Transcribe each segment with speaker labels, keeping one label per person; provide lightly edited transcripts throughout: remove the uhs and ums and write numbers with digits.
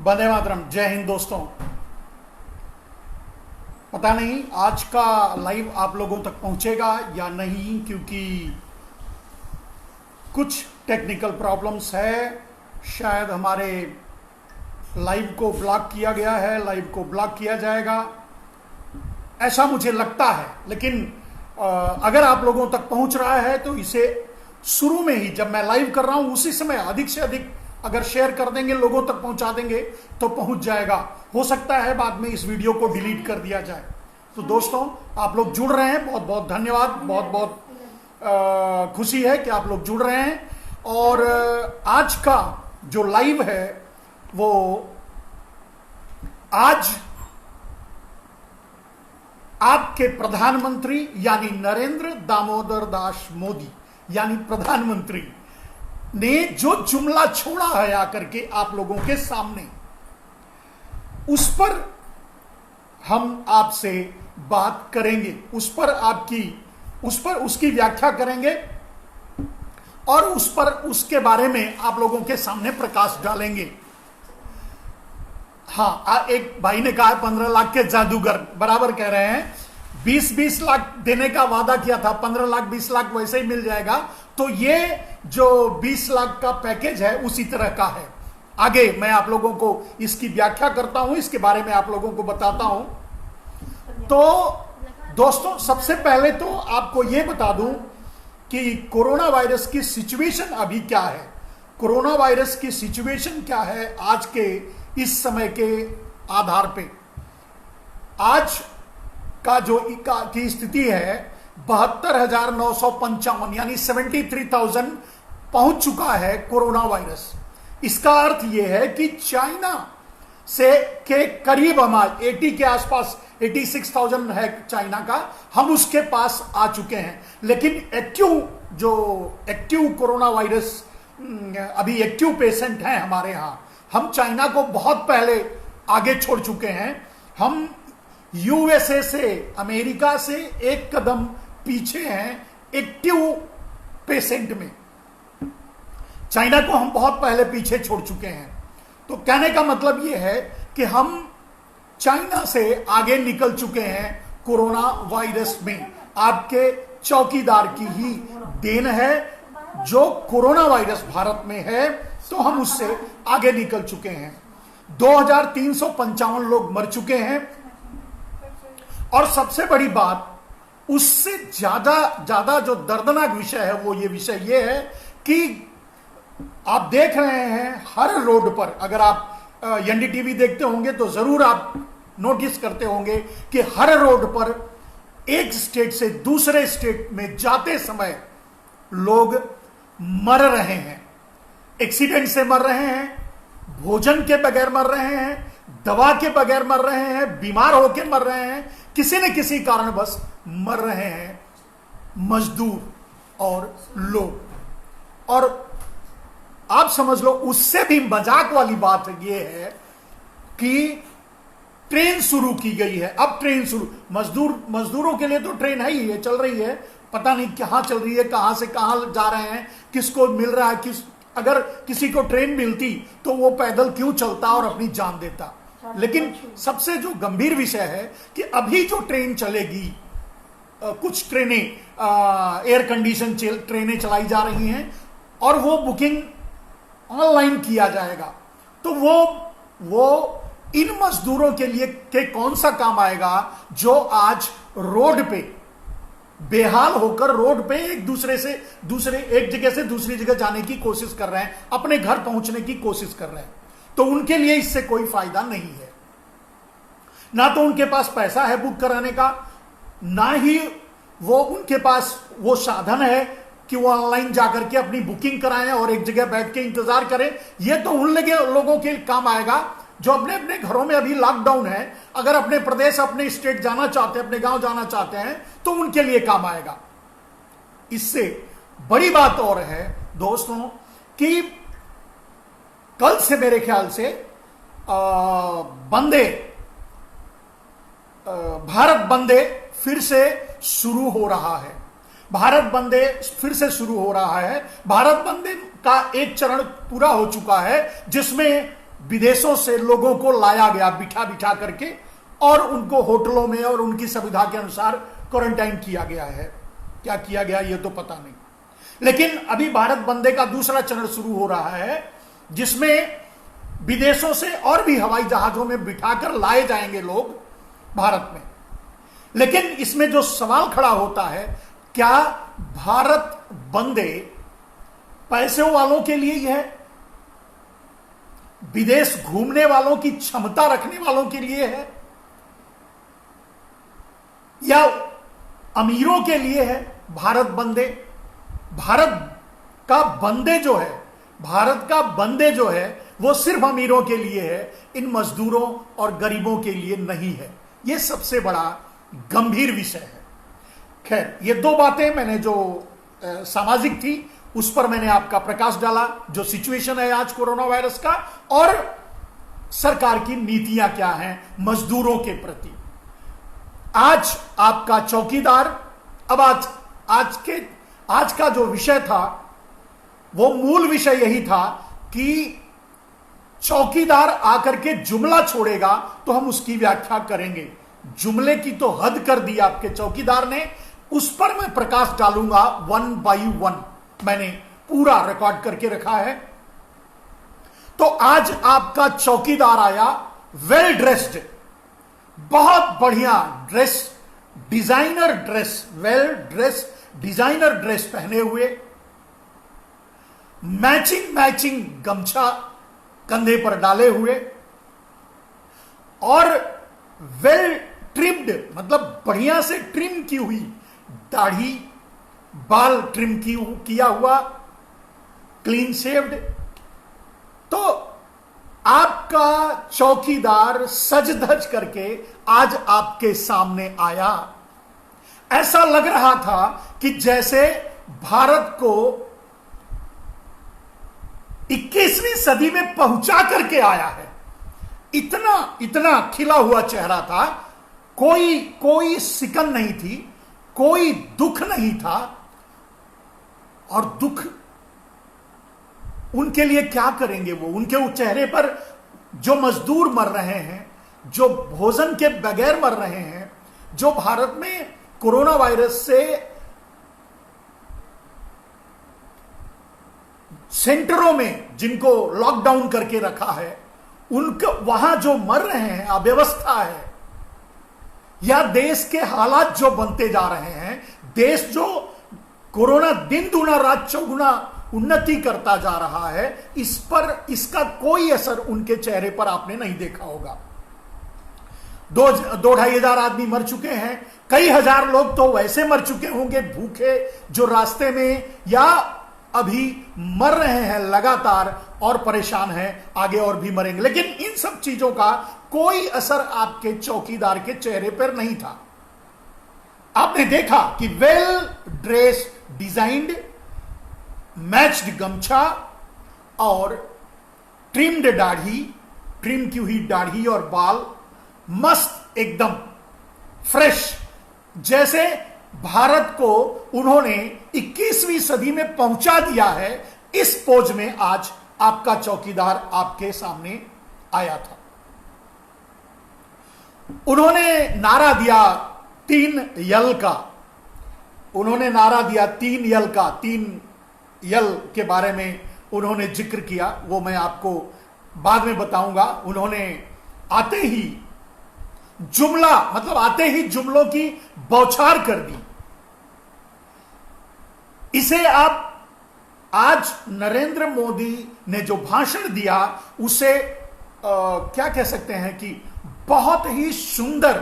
Speaker 1: वंदे मातरम। जय हिंद दोस्तों। पता नहीं आज का लाइव आप लोगों तक पहुंचेगा या नहीं, क्योंकि कुछ टेक्निकल प्रॉब्लम्स है। शायद हमारे लाइव को ब्लॉक किया गया है, लाइव को ब्लॉक किया जाएगा ऐसा मुझे लगता है। लेकिन अगर आप लोगों तक पहुंच रहा है तो इसे शुरू में ही, जब मैं लाइव कर रहा हूं उसी समय अधिक से अधिक अगर शेयर कर देंगे, लोगों तक पहुंचा देंगे तो पहुंच जाएगा। हो सकता है बाद में इस वीडियो को डिलीट कर दिया जाए। तो दोस्तों, आप लोग जुड़ रहे हैं, बहुत बहुत धन्यवाद। बहुत बहुत खुशी है कि आप लोग जुड़ रहे हैं। और आज का जो लाइव है वो आज आपके प्रधानमंत्री यानी नरेंद्र दामोदर दास मोदी यानी प्रधानमंत्री ने जो जुमला छोड़ा है आकर के आप लोगों के सामने, उस पर हम आपसे बात करेंगे, उस पर उसकी व्याख्या करेंगे और उसके बारे में आप लोगों के सामने प्रकाश डालेंगे। हाँ, एक भाई ने कहा 15 लाख के जादूगर, बराबर कह रहे हैं। 20-20 लाख देने का वादा किया था, 15 लाख 20 लाख वैसे ही मिल जाएगा। तो ये जो 20 लाख का पैकेज है उसी तरह का है। आगे मैं आप लोगों को इसकी व्याख्या करता हूं, इसके बारे में आप लोगों को बताता हूं। तो दोस्तों, सबसे पहले तो आपको यह बता दूं कि कोरोना वायरस की सिचुएशन अभी क्या है। कोरोना वायरस की सिचुएशन क्या है आज के इस समय के आधार पे। आज का जो की स्थिति है 72,955 यानी 73,000 पहुंच चुका है कोरोना वायरस। इसका अर्थ यह है कि चाइना से के करीब हम 80 के आसपास 86,000 है चाइना का, हम उसके पास आ चुके हैं। लेकिन एक्टिव कोरोना वायरस अभी एक्टिव पेशेंट हैं हमारे यहां। हम चाइना को बहुत पहले आगे छोड़ चुके हैं। हम यूएसए से, अमेरिका से एक कदम पीछे हैं एक्टिव पेशेंट में। चाइना को हम बहुत पहले पीछे छोड़ चुके हैं। तो कहने का मतलब यह है कि हम चाइना से आगे निकल चुके हैं कोरोना वायरस में। आपके चौकीदार की ही देन है। जो कोरोना वायरस भारत में है तो हम उससे आगे निकल चुके हैं। 2,355 लोग मर चुके हैं। और सबसे बड़ी बात, उससे ज्यादा जो दर्दनाक विषय है वो ये है कि आप देख रहे हैं हर रोड पर, अगर आप एनडीटीवी देखते होंगे तो जरूर आप नोटिस करते होंगे कि हर रोड पर एक स्टेट से दूसरे स्टेट में जाते समय लोग मर रहे हैं। एक्सीडेंट से मर रहे हैं, भोजन के बगैर मर रहे हैं, दवा के बगैर मर रहे हैं, बीमार होकर मर रहे हैं, किसी न किसी कारण बस मर रहे हैं मजदूर और लोग। और आप समझ लो, उससे भी मजाक वाली बात यह है कि ट्रेन शुरू की गई है। अब ट्रेन शुरू, मजदूरों के लिए तो ट्रेन है ही है, चल रही है। पता नहीं कहां चल रही है, कहां से कहां जा रहे हैं, किसको मिल रहा है, अगर किसी को ट्रेन मिलती तो वो पैदल क्यों चलता और अपनी जान देता। लेकिन सबसे जो गंभीर विषय है कि अभी जो ट्रेन चलेगी, कुछ ट्रेनें एयर कंडीशन ट्रेनें चलाई जा रही हैं और वो बुकिंग ऑनलाइन किया जाएगा। तो वो इन मजदूरों के लिए कौन सा काम आएगा जो आज रोड पे बेहाल होकर रोड पे एक जगह से दूसरी जगह जाने की कोशिश कर रहे हैं, अपने घर पहुंचने की कोशिश कर रहे हैं। तो उनके लिए इससे कोई फायदा नहीं है। ना तो उनके पास पैसा है बुक कराने का, ना ही उनके पास वो साधन है कि वो ऑनलाइन जाकर के अपनी बुकिंग कराएं और एक जगह बैठ के इंतजार करें। ये तो उन लोगों के काम आएगा जो अपने अपने घरों में अभी लॉकडाउन है, अगर अपने प्रदेश, अपने स्टेट जाना चाहते हैं, अपने गांव जाना चाहते हैं तो उनके लिए काम आएगा। इससे बड़ी बात और है दोस्तों कि कल से मेरे ख्याल से भारत बंदे फिर से शुरू हो रहा है। भारत बंदे फिर से शुरू हो रहा है। भारत बंदे का एक चरण पूरा हो चुका है जिसमें विदेशों से लोगों को लाया गया बिठा बिठा करके, और उनको होटलों में और उनकी सुविधा के अनुसार क्वारंटाइन किया गया है। क्या किया गया ये तो पता नहीं। लेकिन अभी भारत बंदे का दूसरा चरण शुरू हो रहा है, जिसमें विदेशों से और भी हवाई जहाजों में बिठाकर लाए जाएंगे लोग भारत में। लेकिन इसमें जो सवाल खड़ा होता है, क्या भारत बंदे पैसे वालों के लिए ही है, विदेश घूमने वालों की क्षमता रखने वालों के लिए है, या अमीरों के लिए है भारत बंदे? भारत का बंदे जो है, भारत का बंदे जो है वो सिर्फ अमीरों के लिए है, इन मजदूरों और गरीबों के लिए नहीं है। यह सबसे बड़ा गंभीर विषय है। खैर, ये दो बातें मैंने जो सामाजिक थी उस पर मैंने आपका प्रकाश डाला, जो सिचुएशन है आज कोरोना वायरस का, और सरकार की नीतियां क्या हैं मजदूरों के प्रति। आज आपका चौकीदार, अब आज का जो विषय था वो मूल विषय यही था कि चौकीदार आकर के जुमला छोड़ेगा तो हम उसकी व्याख्या करेंगे। जुमले की तो हद कर दी आपके चौकीदार ने, उस पर मैं प्रकाश डालूंगा 1 by 1। मैंने पूरा रिकॉर्ड करके रखा है। तो आज आपका चौकीदार आया वेल ड्रेस्ड, बहुत बढ़िया dress, designer dress, well dress designer dress पहने हुए, मैचिंग गमछा कंधे पर डाले हुए, और वेल ट्रिम्ड, मतलब बढ़िया से ट्रिम की हुई दाढ़ी, बाल ट्रिम किया हुआ, क्लीन शेव्ड। तो आपका चौकीदार सज धज करके आज आपके सामने आया। ऐसा लग रहा था कि जैसे भारत को 21वीं सदी में पहुंचा करके आया है। इतना खिला हुआ चेहरा था, कोई सिकन नहीं थी, कोई दुख नहीं था। और दुख उनके लिए क्या करेंगे वो? उनके चेहरे पर जो मजदूर मर रहे हैं, जो भोजन के बगैर मर रहे हैं, जो भारत में कोरोना वायरस से सेंटरों में जिनको लॉकडाउन करके रखा है, उनको वहां जो मर रहे हैं, अव्यवस्था है, या देश के हालात जो बनते जा रहे हैं, देश जो कोरोना दिन दूना रात चौगुना उन्नति करता जा रहा है, इस पर इसका कोई असर उनके चेहरे पर आपने नहीं देखा होगा। 2-2,500 आदमी मर चुके हैं, कई हजार लोग तो वैसे मर चुके होंगे भूखे, जो रास्ते में या अभी मर रहे हैं लगातार और परेशान हैं, आगे और भी मरेंगे। लेकिन इन सब चीजों का कोई असर आपके चौकीदार के चेहरे पर नहीं था। आपने देखा कि वेल ड्रेस डिजाइंड, मैच्ड गमछा और ट्रिम्ड दाढ़ी, ट्रिम की हुई दाढ़ी और बाल, मस्त एकदम फ्रेश, जैसे भारत को उन्होंने 21वीं सदी में पहुंचा दिया है। इस पोज में आज आपका चौकीदार आपके सामने आया था। उन्होंने नारा दिया 3 यल का। उन्होंने नारा दिया 3 यल का। 3 यल के बारे में उन्होंने जिक्र किया, वो मैं आपको बाद में बताऊंगा। उन्होंने आते ही जुमला, मतलब आते ही जुमलों की बौछार कर दी। इसे आप आज नरेंद्र मोदी ने जो भाषण दिया उसे क्या कह सकते हैं कि बहुत ही सुंदर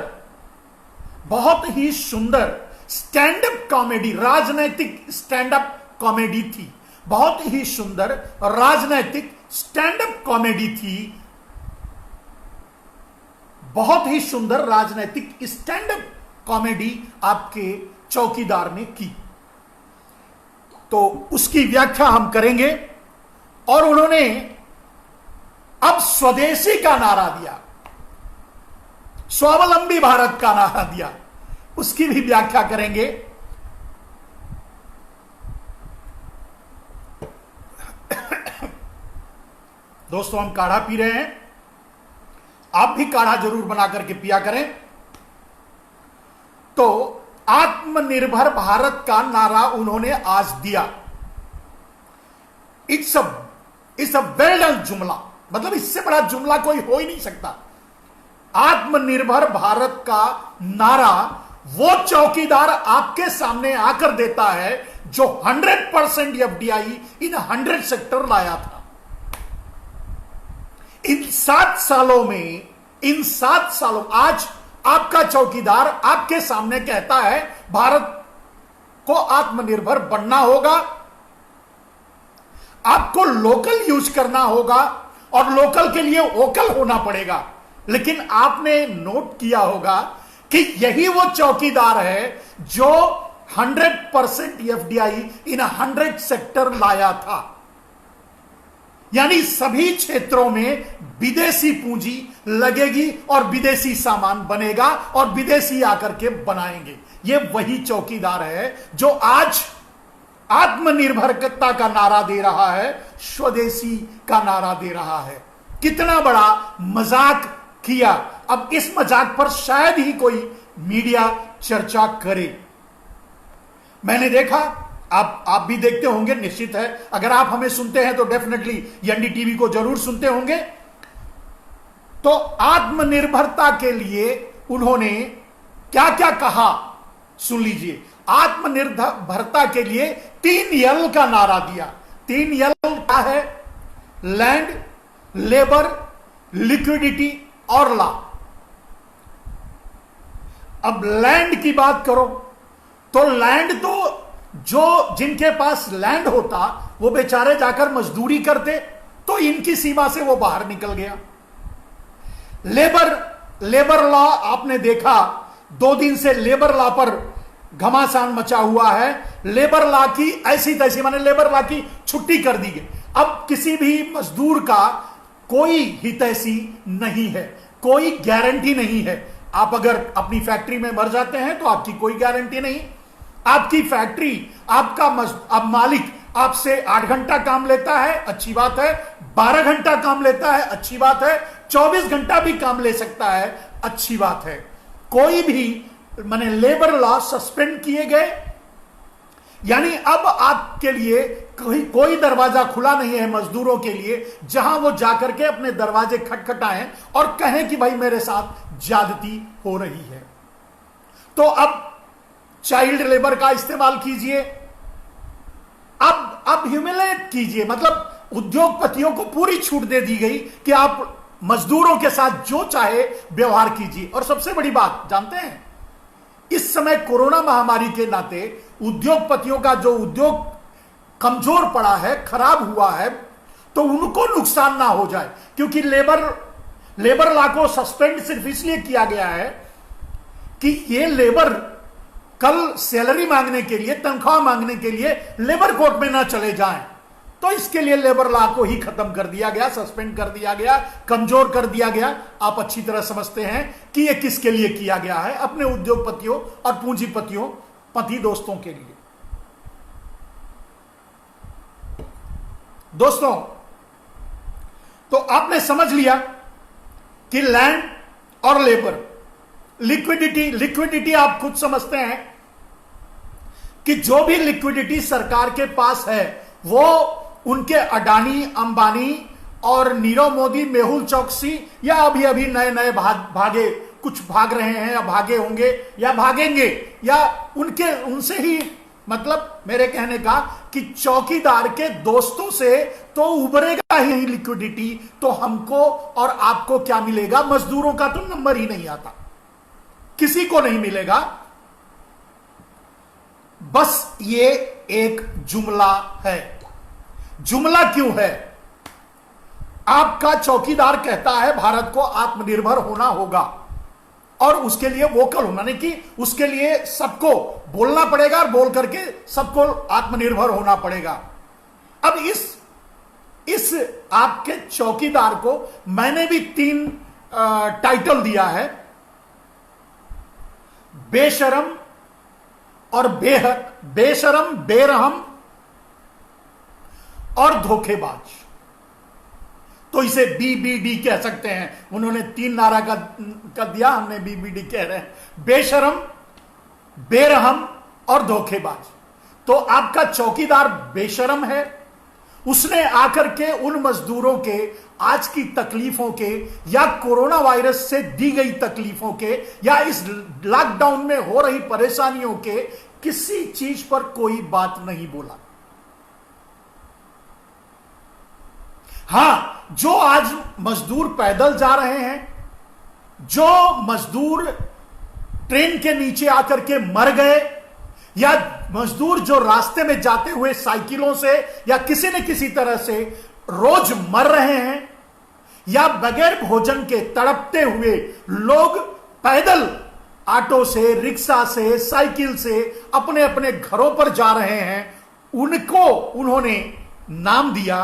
Speaker 1: स्टैंड अप कॉमेडी, राजनैतिक स्टैंड अप कॉमेडी थी। बहुत ही सुंदर राजनैतिक स्टैंड अप कॉमेडी थी। बहुत ही सुंदर राजनैतिक स्टैंड अप कॉमेडी आपके चौकीदार ने की। तो उसकी व्याख्या हम करेंगे। और उन्होंने अब स्वदेशी का नारा दिया, स्वावलंबी भारत का नारा दिया, उसकी भी व्याख्या करेंगे। दोस्तों हम काढ़ा पी रहे हैं, आप भी काढ़ा जरूर बना करके पिया करें। तो आत्मनिर्भर भारत का नारा उन्होंने आज दिया। इट्स अ वेल डन जुमला, मतलब इससे बड़ा जुमला कोई हो ही नहीं सकता। आत्मनिर्भर भारत का नारा वो चौकीदार आपके सामने आकर देता है जो 100% एफडीआई इन 100 सेक्टर लाया था। इन 7 सालों में, इन 7 सालों, आज आपका चौकीदार आपके सामने कहता है भारत को आत्मनिर्भर बनना होगा, आपको लोकल यूज करना होगा और लोकल के लिए वोकल होना पड़ेगा। लेकिन आपने नोट किया होगा कि यही वो चौकीदार है जो 100% एफडीआई इन 100 सेक्टर लाया था। यानी सभी क्षेत्रों में विदेशी पूंजी लगेगी और विदेशी सामान बनेगा और विदेशी आकर के बनाएंगे। ये वही चौकीदार है जो आज आत्मनिर्भरता का नारा दे रहा है, स्वदेशी का नारा दे रहा है। कितना बड़ा मजाक किया। अब इस मजाक पर शायद ही कोई मीडिया चर्चा करे। मैंने देखा, आप भी देखते होंगे, निश्चित है। अगर आप हमें सुनते हैं तो डेफिनेटली एनडीटीवी को जरूर सुनते होंगे। तो आत्मनिर्भरता के लिए उन्होंने क्या क्या कहा सुन लीजिए। आत्मनिर्भरता के लिए 3 यल का नारा दिया। 3 यल क्या है? लैंड, लेबर, लिक्विडिटी और लॉ। अब लैंड की बात करो तो लैंड तो जो जिनके पास लैंड होता वो बेचारे जाकर मजदूरी करते, तो इनकी सीमा से वो बाहर निकल गया। लेबर लॉ आपने देखा, 2 दिन से लेबर लॉ पर घमासान मचा हुआ है। लेबर लॉ की ऐसी तैसी, माने लेबर लॉ की छुट्टी कर दी गई। अब किसी भी मजदूर का कोई हितैषी नहीं है, कोई गारंटी नहीं है। आप अगर अपनी फैक्ट्री में मर जाते हैं तो आपकी कोई गारंटी नहीं। आपकी फैक्ट्री, आपका अब मालिक आपसे 8 घंटा काम लेता है, अच्छी बात है। 12 घंटा काम लेता है, अच्छी बात है। 24 घंटा भी काम ले सकता है, अच्छी बात है। कोई भी माने लेबर लॉ सस्पेंड किए गए, यानी अब आपके लिए कोई दरवाजा खुला नहीं है मजदूरों के लिए जहां वो जाकर के अपने दरवाजे खटखटाएं और कहें कि भाई मेरे साथ ज्यादती हो रही है। तो अब चाइल्ड लेबर का इस्तेमाल कीजिए, अब ह्यूमिलेट कीजिए, मतलब उद्योगपतियों को पूरी छूट दे दी गई कि आप मजदूरों के साथ जो चाहे व्यवहार कीजिए। और सबसे बड़ी बात जानते हैं, इस समय कोरोना महामारी के नाते उद्योगपतियों का जो उद्योग कमजोर पड़ा है, खराब हुआ है, तो उनको नुकसान ना हो जाए। क्योंकि लेबर लॉ को सस्पेंड सिर्फ इसलिए किया गया है कि ये लेबर कल सैलरी मांगने के लिए, तनख्वाह मांगने के लिए लेबर कोर्ट में ना चले जाएं। तो इसके लिए लेबर लॉ को ही खत्म कर दिया गया, सस्पेंड कर दिया गया, कमजोर कर दिया गया। आप अच्छी तरह समझते हैं कि यह किसके लिए किया गया है, अपने उद्योगपतियों और पूंजीपतियों, पति दोस्तों के लिए। दोस्तों, तो आपने समझ लिया कि लैंड और लेबर, लिक्विडिटी आप खुद समझते हैं कि जो भी लिक्विडिटी सरकार के पास है वो उनके अडानी, अंबानी और नीरव मोदी, मेहुल चौकसी या अभी अभी नए भागे, कुछ भाग रहे हैं या भागे होंगे या भागेंगे, या उनसे ही, मतलब मेरे कहने का कि चौकीदार के दोस्तों से तो उभरेगा ही लिक्विडिटी। तो हमको और आपको क्या मिलेगा? मजदूरों का तो नंबर ही नहीं आता, किसी को नहीं मिलेगा। बस ये एक जुमला है। जुमला क्यों है? आपका चौकीदार कहता है भारत को आत्मनिर्भर होना होगा और उसके लिए वोकल होना, नहीं कि उसके लिए सबको बोलना पड़ेगा और बोल करके सबको आत्मनिर्भर होना पड़ेगा। अब इस आपके चौकीदार को मैंने भी 3 टाइटल दिया है, बेशरम और बेशरम, बेरहम और धोखेबाज। तो इसे बीबीडी कह सकते हैं। उन्होंने 3 नारा का दिया, हमने बीबीडी कह रहे हैं। बेशरम, बेरहम और धोखेबाज। तो आपका चौकीदार बेशरम है, उसने आकर के उन मजदूरों के आज की तकलीफों के या कोरोना वायरस से दी गई तकलीफों के या इस लॉकडाउन में हो रही परेशानियों के किसी चीज पर कोई बात नहीं बोला। हां, जो आज मजदूर पैदल जा रहे हैं, जो मजदूर ट्रेन के नीचे आकर के मर गए, या मजदूर जो रास्ते में जाते हुए साइकिलों से या किसी न किसी तरह से रोज मर रहे हैं, या बगैर भोजन के तड़पते हुए लोग पैदल ऑटो से, रिक्शा से, साइकिल से अपने अपने घरों पर जा रहे हैं, उनको उन्होंने नाम दिया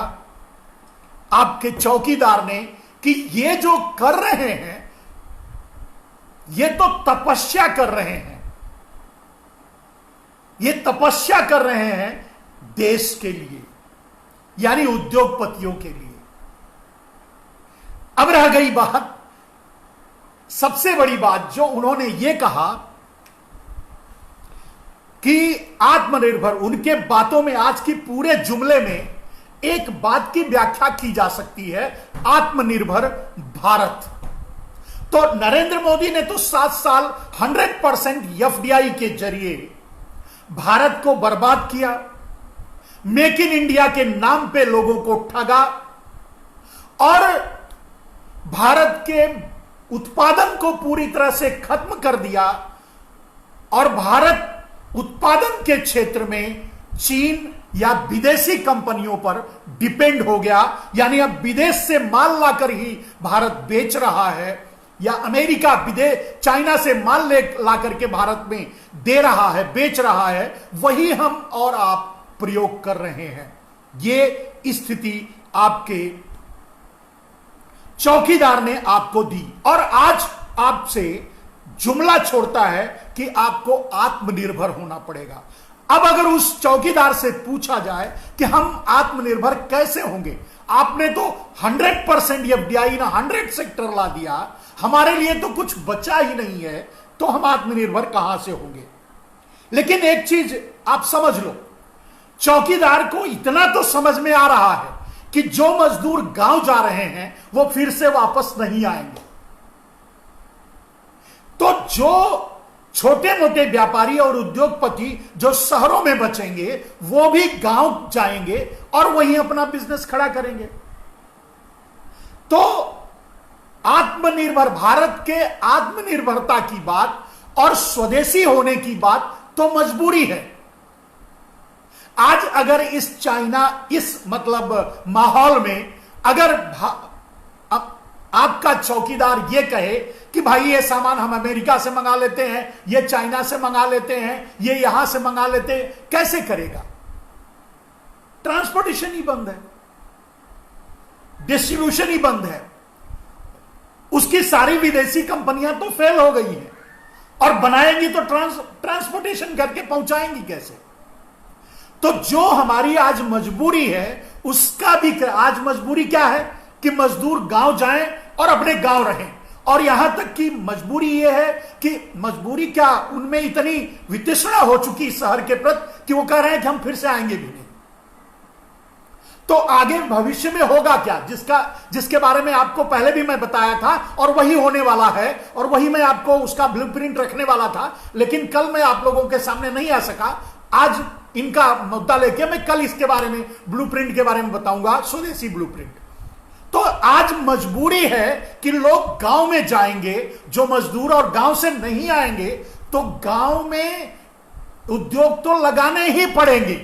Speaker 1: आपके चौकीदार ने कि ये जो कर रहे हैं ये तो तपस्या कर रहे हैं, ये तपस्या कर रहे हैं देश के लिए, यानी उद्योगपतियों के लिए। अब रह गई बात, सबसे बड़ी बात जो उन्होंने ये कहा कि आत्मनिर्भर, उनके बातों में आज की पूरे जुमले में एक बात की व्याख्या की जा सकती है, आत्मनिर्भर भारत। तो नरेंद्र मोदी ने तो 7 साल 100% एफडीआई के जरिए भारत को बर्बाद किया, मेक इन इंडिया के नाम पे लोगों को ठगा और भारत के उत्पादन को पूरी तरह से खत्म कर दिया, और भारत उत्पादन के क्षेत्र में चीन या विदेशी कंपनियों पर डिपेंड हो गया। यानी अब विदेश से माल लाकर ही भारत बेच रहा है, या अमेरिका विदेश चाइना से माल ला करके भारत में दे रहा है, बेच रहा है, वही हम और आप प्रयोग कर रहे हैं। ये स्थिति आपके चौकीदार ने आपको दी, और आज आपसे जुमला छोड़ता है कि आपको आत्मनिर्भर होना पड़ेगा। अब अगर उस चौकीदार से पूछा जाए कि हम आत्मनिर्भर कैसे होंगे, आपने तो 100% एफडीआई ना 100 सेक्टर ला दिया, हमारे लिए तो कुछ बचा ही नहीं है, तो हम आत्मनिर्भर कहां से होंगे। लेकिन एक चीज आप समझ लो, चौकीदार को इतना तो समझ में आ रहा है कि जो मजदूर गांव जा रहे हैं वो फिर से वापस नहीं आएंगे, तो जो छोटे मोटे व्यापारी और उद्योगपति जो शहरों में बचेंगे वो भी गांव जाएंगे और वहीं अपना बिजनेस खड़ा करेंगे। तो आत्मनिर्भर भारत के आत्मनिर्भरता की बात और स्वदेशी होने की बात तो मजबूरी है। आज अगर इस चाइना, इस मतलब माहौल में अगर आपका चौकीदार ये कहे कि भाई ये सामान हम अमेरिका से मंगा लेते हैं, ये चाइना से मंगा लेते हैं, ये यहां से मंगा लेते हैं, कैसे करेगा? ट्रांसपोर्टेशन ही बंद है, डिस्ट्रीब्यूशन ही बंद है, उसकी सारी विदेशी कंपनियां तो फेल हो गई हैं, और बनाएंगी तो ट्रांसपोर्टेशन करके पहुंचाएंगी कैसे? तो जो हमारी आज मजबूरी है उसका भी, आज मजबूरी क्या है कि मजदूर गांव जाएं और अपने गांव रहें, और यहां तक कि मजबूरी यह है कि मजबूरी क्या, उनमें इतनी वितृष्णा हो चुकी शहर के प्रति कि वो कह रहे हैं कि हम फिर से आएंगे भी नहीं। तो आगे भविष्य में होगा क्या, जिसके बारे में आपको पहले भी मैं बताया था, और वही होने वाला है, और वही मैं आपको उसका ब्लूप्रिंट रखने वाला था, लेकिन कल मैं आप लोगों के सामने नहीं आ सका। आज इनका मुद्दा लेके मैं कल इसके बारे में, ब्लूप्रिंट के बारे में बताऊंगा, स्वदेशी ब्लूप्रिंट। तो आज मजबूरी है कि लोग गांव में जाएंगे, जो मजदूर, और गांव से नहीं आएंगे तो गांव में उद्योग तो लगाने ही पड़ेंगे।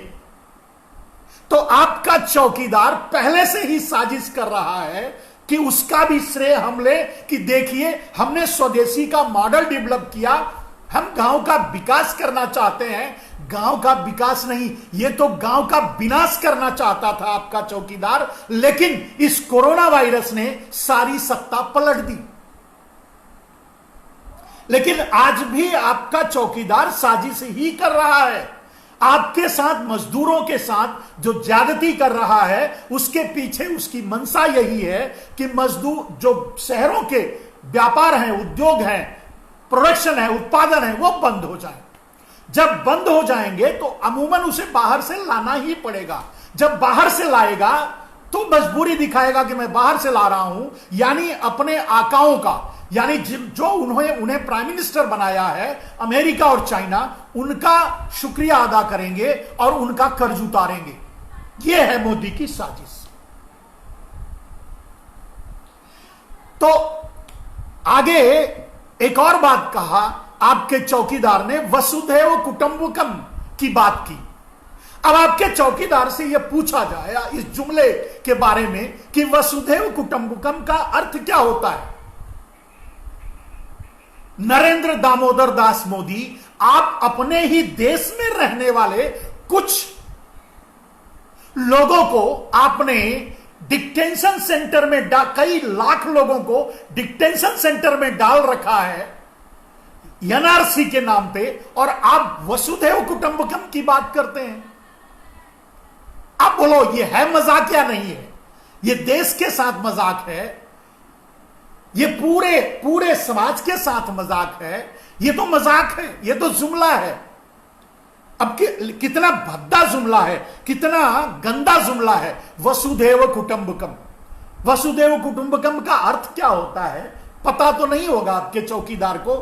Speaker 1: तो आपका चौकीदार पहले से ही साजिश कर रहा है कि उसका भी श्रेय हम ले कि देखिए हमने स्वदेशी का मॉडल डेवलप किया, हम गांव का विकास करना चाहते हैं। गांव का विकास नहीं, ये तो गांव का विनाश करना चाहता था आपका चौकीदार, लेकिन इस कोरोना वायरस ने सारी सत्ता पलट दी। लेकिन आज भी आपका चौकीदार साजिश ही कर रहा है। आपके साथ, मजदूरों के साथ जो ज्यादती कर रहा है, उसके पीछे उसकी मंशा यही है कि मजदूर जो शहरों के व्यापार हैं, उद्योग हैं, प्रोडक्शन है, उत्पादन है, वो बंद हो जाए। जब बंद हो जाएंगे तो अमूमन उसे बाहर से लाना ही पड़ेगा। जब बाहर से लाएगा तो मजबूरी दिखाएगा कि मैं बाहर से ला रहा हूं, यानी अपने आकाओं का, यानी जो उन्हें प्राइम मिनिस्टर बनाया है, अमेरिका और चाइना, उनका शुक्रिया अदा करेंगे और उनका कर्ज उतारेंगे। यह है मोदी की साजिश। तो आगे एक और बात कहा, आपके चौकीदार ने वसुधैव कुटुंबकम की बात की। अब आपके चौकीदार से यह पूछा जाए इस जुमले के बारे में कि वसुधैव कुटुंबकम का अर्थ क्या होता है। नरेंद्र दामोदर दास मोदी, आप अपने ही देश में रहने वाले कुछ लोगों को आपने डिटेंशन सेंटर में कई लाख लोगों को डिटेंशन सेंटर में डाल रखा है एनआरसी के नाम पे, और आप वसुधैव कुटुंबकम की बात करते हैं। आप बोलो, ये है मजाक या नहीं है? ये देश के साथ मजाक है, ये पूरे पूरे समाज के साथ मजाक है, ये तो मजाक है, ये तो जुमला है। अब कितना भद्दा जुमला है, कितना गंदा जुमला है वसुधैव कुटुंबकम। वसुधैव कुटुंबकम का अर्थ क्या होता है पता तो नहीं होगा आपके चौकीदार को।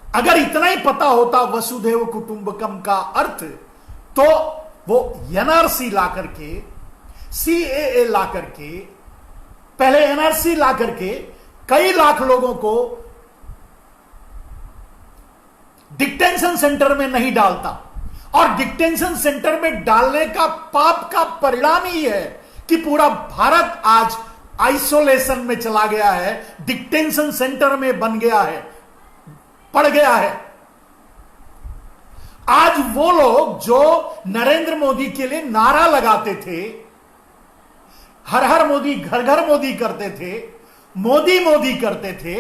Speaker 1: अगर इतना ही पता होता वसुधैव कुटुंबकम का अर्थ, तो वो एनआरसी ला करके, सीएए ला करके, पहले एनआरसी ला करके कई लाख लोगों को डिटेंशन सेंटर में नहीं डालता। और डिटेंशन सेंटर में डालने का पाप का परिणाम ही है कि पूरा भारत आज आइसोलेशन में चला गया है, डिटेंशन सेंटर में बन गया है, पड़ गया है। आज वो लोग जो नरेंद्र मोदी के लिए नारा लगाते थे, हर हर मोदी, घर घर मोदी करते थे, मोदी मोदी करते थे,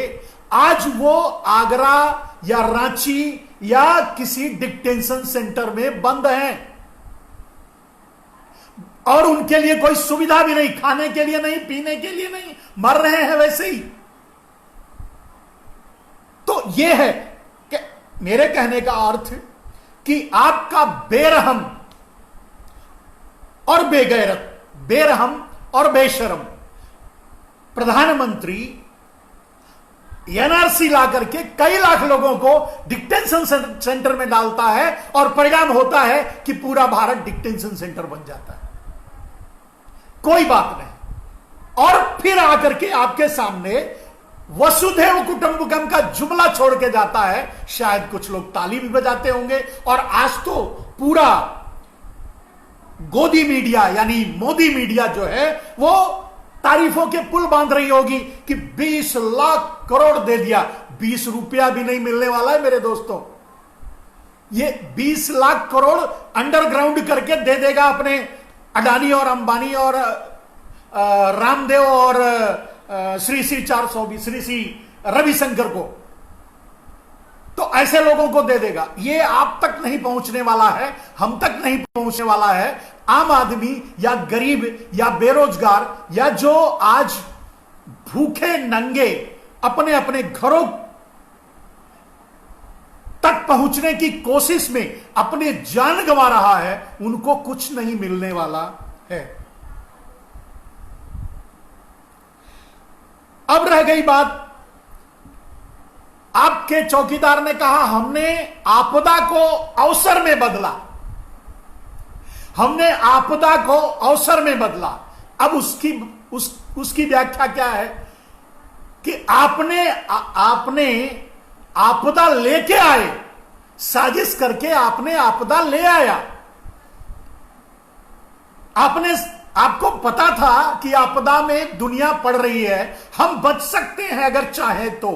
Speaker 1: आज वो आगरा या रांची या किसी डिटेंशन सेंटर में बंद हैं और उनके लिए कोई सुविधा भी नहीं, खाने के लिए नहीं, पीने के लिए नहीं, मर रहे हैं वैसे ही। तो यह है कि मेरे कहने का अर्थ कि आपका बेरहम और बेगैरत, बेरहम और बेशरम प्रधानमंत्री एनआरसी ला करके कई लाख लोगों को डिटेंशन सेंटर में डालता है और परिणाम होता है कि पूरा भारत डिटेंशन सेंटर बन जाता है। कोई बात नहीं। और फिर आकर के आपके सामने वसुधैव कुटुंबकम का जुमला छोड़ के जाता है। शायद कुछ लोग ताली भी बजाते होंगे। और आज तो पूरा गोदी मीडिया यानी मोदी मीडिया जो है वो तारीफों के पुल बांध रही होगी कि 20 लाख करोड़ दे दिया। 20 रुपया भी नहीं मिलने वाला है मेरे दोस्तों। ये 20 लाख करोड़ अंडरग्राउंड करके दे देगा अपने अडानी और अंबानी और रामदेव और श्री श्री 420 श्री श्री रविशंकर को। तो ऐसे लोगों को दे देगा। ये आप तक नहीं पहुंचने वाला है, हम तक नहीं पहुंचने वाला है। आम आदमी या गरीब या बेरोजगार या जो आज भूखे नंगे अपने अपने घरों तक पहुंचने की कोशिश में अपने जान गंवा रहा है, उनको कुछ नहीं मिलने वाला है। अब रह गई बात, आपके चौकीदार ने कहा हमने आपदा को अवसर में बदला, हमने आपदा को अवसर में बदला। अब उसकी व्याख्या क्या है कि आपने आपदा लेके आए, साजिश करके आपने आपदा ले आया। आपको पता था कि आपदा में दुनिया पड़ रही है, हम बच सकते हैं अगर चाहे तो।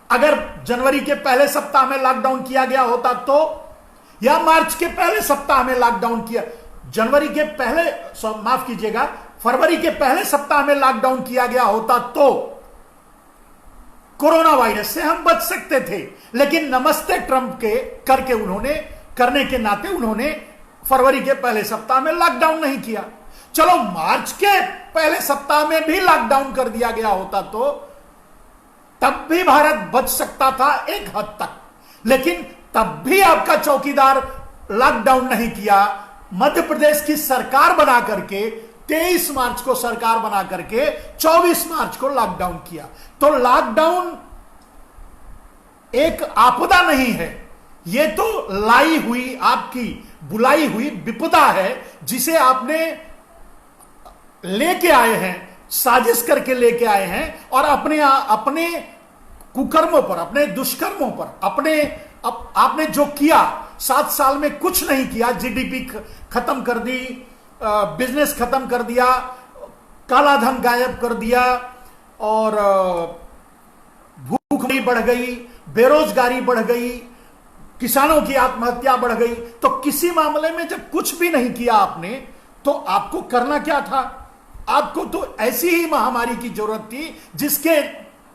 Speaker 1: अगर जनवरी के पहले सप्ताह में लॉकडाउन किया गया होता तो, या मार्च के पहले सप्ताह में लॉकडाउन किया, जनवरी के पहले, माफ कीजिएगा, फरवरी के पहले सप्ताह में लॉकडाउन किया गया होता तो कोरोना वायरस से हम बच सकते थे। लेकिन नमस्ते ट्रंप के करके करने के नाते उन्होंने फरवरी के पहले सप्ताह में लॉकडाउन नहीं किया। चलो मार्च के पहले सप्ताह में भी लॉकडाउन कर दिया गया होता तो तब भी भारत बच सकता था एक हद तक, लेकिन तब भी आपका चौकीदार लॉकडाउन नहीं किया। मध्य प्रदेश की सरकार बना करके 23 मार्च को सरकार बना करके 24 मार्च को लॉकडाउन किया। तो लॉकडाउन एक आपदा नहीं है, यह तो लाई हुई आपकी बुलाई हुई विपदा है जिसे आपने लेके आए हैं, साजिश करके लेके आए हैं और अपने कुकर्मों पर, अपने दुष्कर्मों पर, आपने जो किया 7 साल में कुछ नहीं किया। जीडीपी खत्म कर दी, बिजनेस खत्म कर दिया, काला धन गायब कर दिया और भूखमरी बढ़ गई, बेरोजगारी बढ़ गई, किसानों की आत्महत्या बढ़ गई। तो किसी मामले में जब कुछ भी नहीं किया आपने, तो आपको करना क्या था? आपको तो ऐसी ही महामारी की जरूरत थी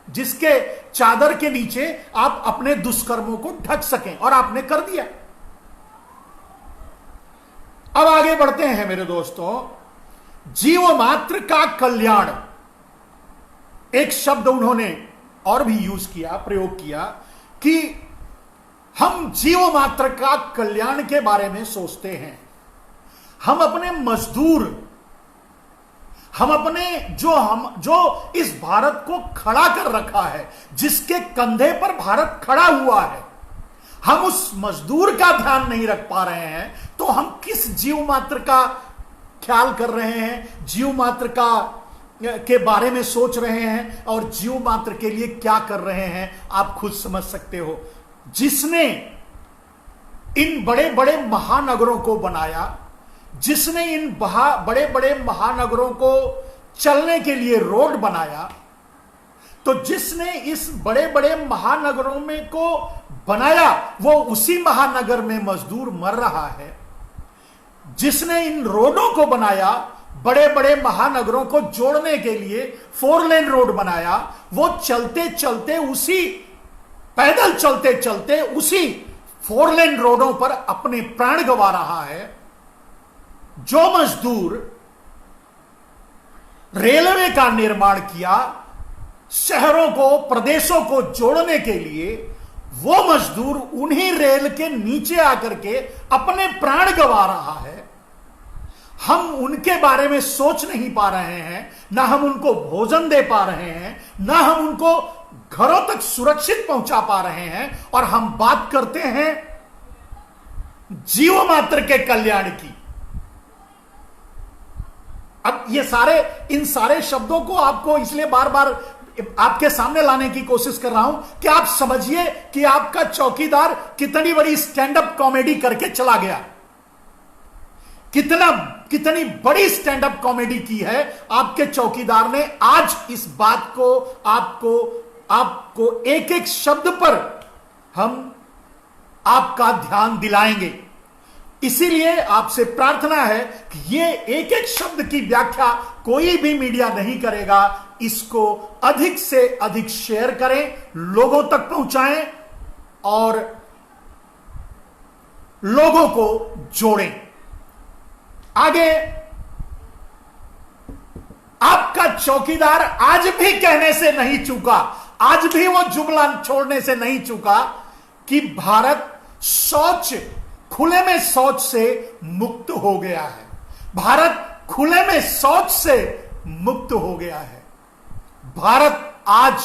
Speaker 1: जिसके चादर के नीचे आप अपने दुष्कर्मों को ढक सकें, और आपने कर दिया। अब आगे बढ़ते हैं मेरे दोस्तों। जीव मात्र का कल्याण, एक शब्द उन्होंने और भी यूज किया, प्रयोग किया कि हम जीव मात्र का कल्याण के बारे में सोचते हैं। हम अपने मजदूर, हम अपने जो इस भारत को खड़ा कर रखा है, जिसके कंधे पर भारत खड़ा हुआ है, हम उस मजदूर का ध्यान नहीं रख पा रहे हैं। तो हम किस जीव मात्र का ख्याल कर रहे हैं, जीव मात्र के बारे में सोच रहे हैं और जीव मात्र के लिए क्या कर रहे हैं, आप खुद समझ सकते हो। जिसने इन बड़े बड़े महानगरों को बनाया, जिसने इन बड़े बड़े महानगरों को चलने के लिए रोड बनाया, तो जिसने इस बड़े बड़े महानगरों में को बनाया, वो उसी महानगर में मजदूर मर रहा है। जिसने इन रोडों को बनाया, बड़े बड़े महानगरों को जोड़ने के लिए 4 लेन रोड बनाया, वो चलते चलते पैदल चलते चलते उसी 4 लेन रोडों पर अपने प्राण गंवा रहा है। जो मजदूर रेलवे का निर्माण किया शहरों को, प्रदेशों को जोड़ने के लिए, वो मजदूर उन्हीं रेल के नीचे आकर के अपने प्राण गंवा रहा है। हम उनके बारे में सोच नहीं पा रहे हैं, ना हम उनको भोजन दे पा रहे हैं, ना हम उनको घरों तक सुरक्षित पहुंचा पा रहे हैं, और हम बात करते हैं जीव मात्र के कल्याण की। अब इन सारे शब्दों को आपको इसलिए बार बार आपके सामने लाने की कोशिश कर रहा हूं कि आप समझिए कि आपका चौकीदार कितनी बड़ी स्टैंड अप कॉमेडी करके चला गया, कितनी बड़ी स्टैंड अप कॉमेडी की है आपके चौकीदार ने। आज इस बात को आपको एक एक शब्द पर हम आपका ध्यान दिलाएंगे। इसीलिए आपसे प्रार्थना है कि ये एक एक शब्द की व्याख्या कोई भी मीडिया नहीं करेगा। इसको अधिक से अधिक शेयर करें, लोगों तक पहुंचाएं और लोगों को जोड़ें। आगे आपका चौकीदार आज भी कहने से नहीं चूका, आज भी वो जुमला छोड़ने से नहीं चूका कि भारत खुले में शौच से मुक्त हो गया है। भारत खुले में शौच से मुक्त हो गया है। भारत आज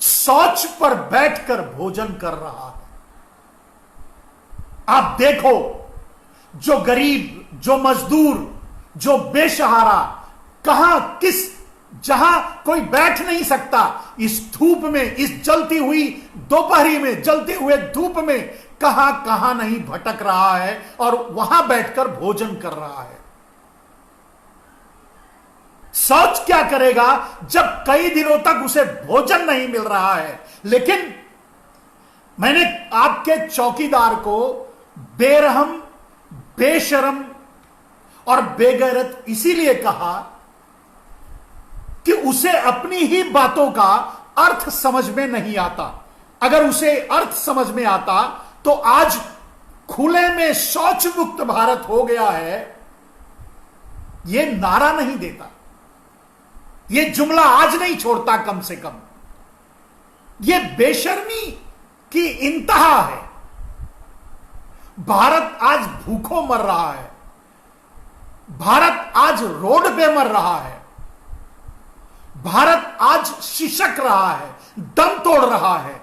Speaker 1: शौच पर बैठकर भोजन कर रहा है। आप देखो, जो गरीब, जो मजदूर, जो बेसहारा, जहां कोई बैठ नहीं सकता, इस धूप में, इस जलती हुई दोपहरी में, जलते हुए धूप में कहां नहीं भटक रहा है और वहां बैठकर भोजन कर रहा है। शौच क्या करेगा जब कई दिनों तक उसे भोजन नहीं मिल रहा है। लेकिन मैंने आपके चौकीदार को बेरहम, बेशरम और बेगैरत इसीलिए कहा कि उसे अपनी ही बातों का अर्थ समझ में नहीं आता। अगर उसे अर्थ समझ में आता तो आज खुले में शौच मुक्त भारत हो गया है, यह नारा नहीं देता, यह जुमला आज नहीं छोड़ता। कम से कम यह बेशर्मी की इंतहा है। भारत आज भूखों मर रहा है, भारत आज रोड पे मर रहा है, भारत आज शिशक रहा है, दम तोड़ रहा है,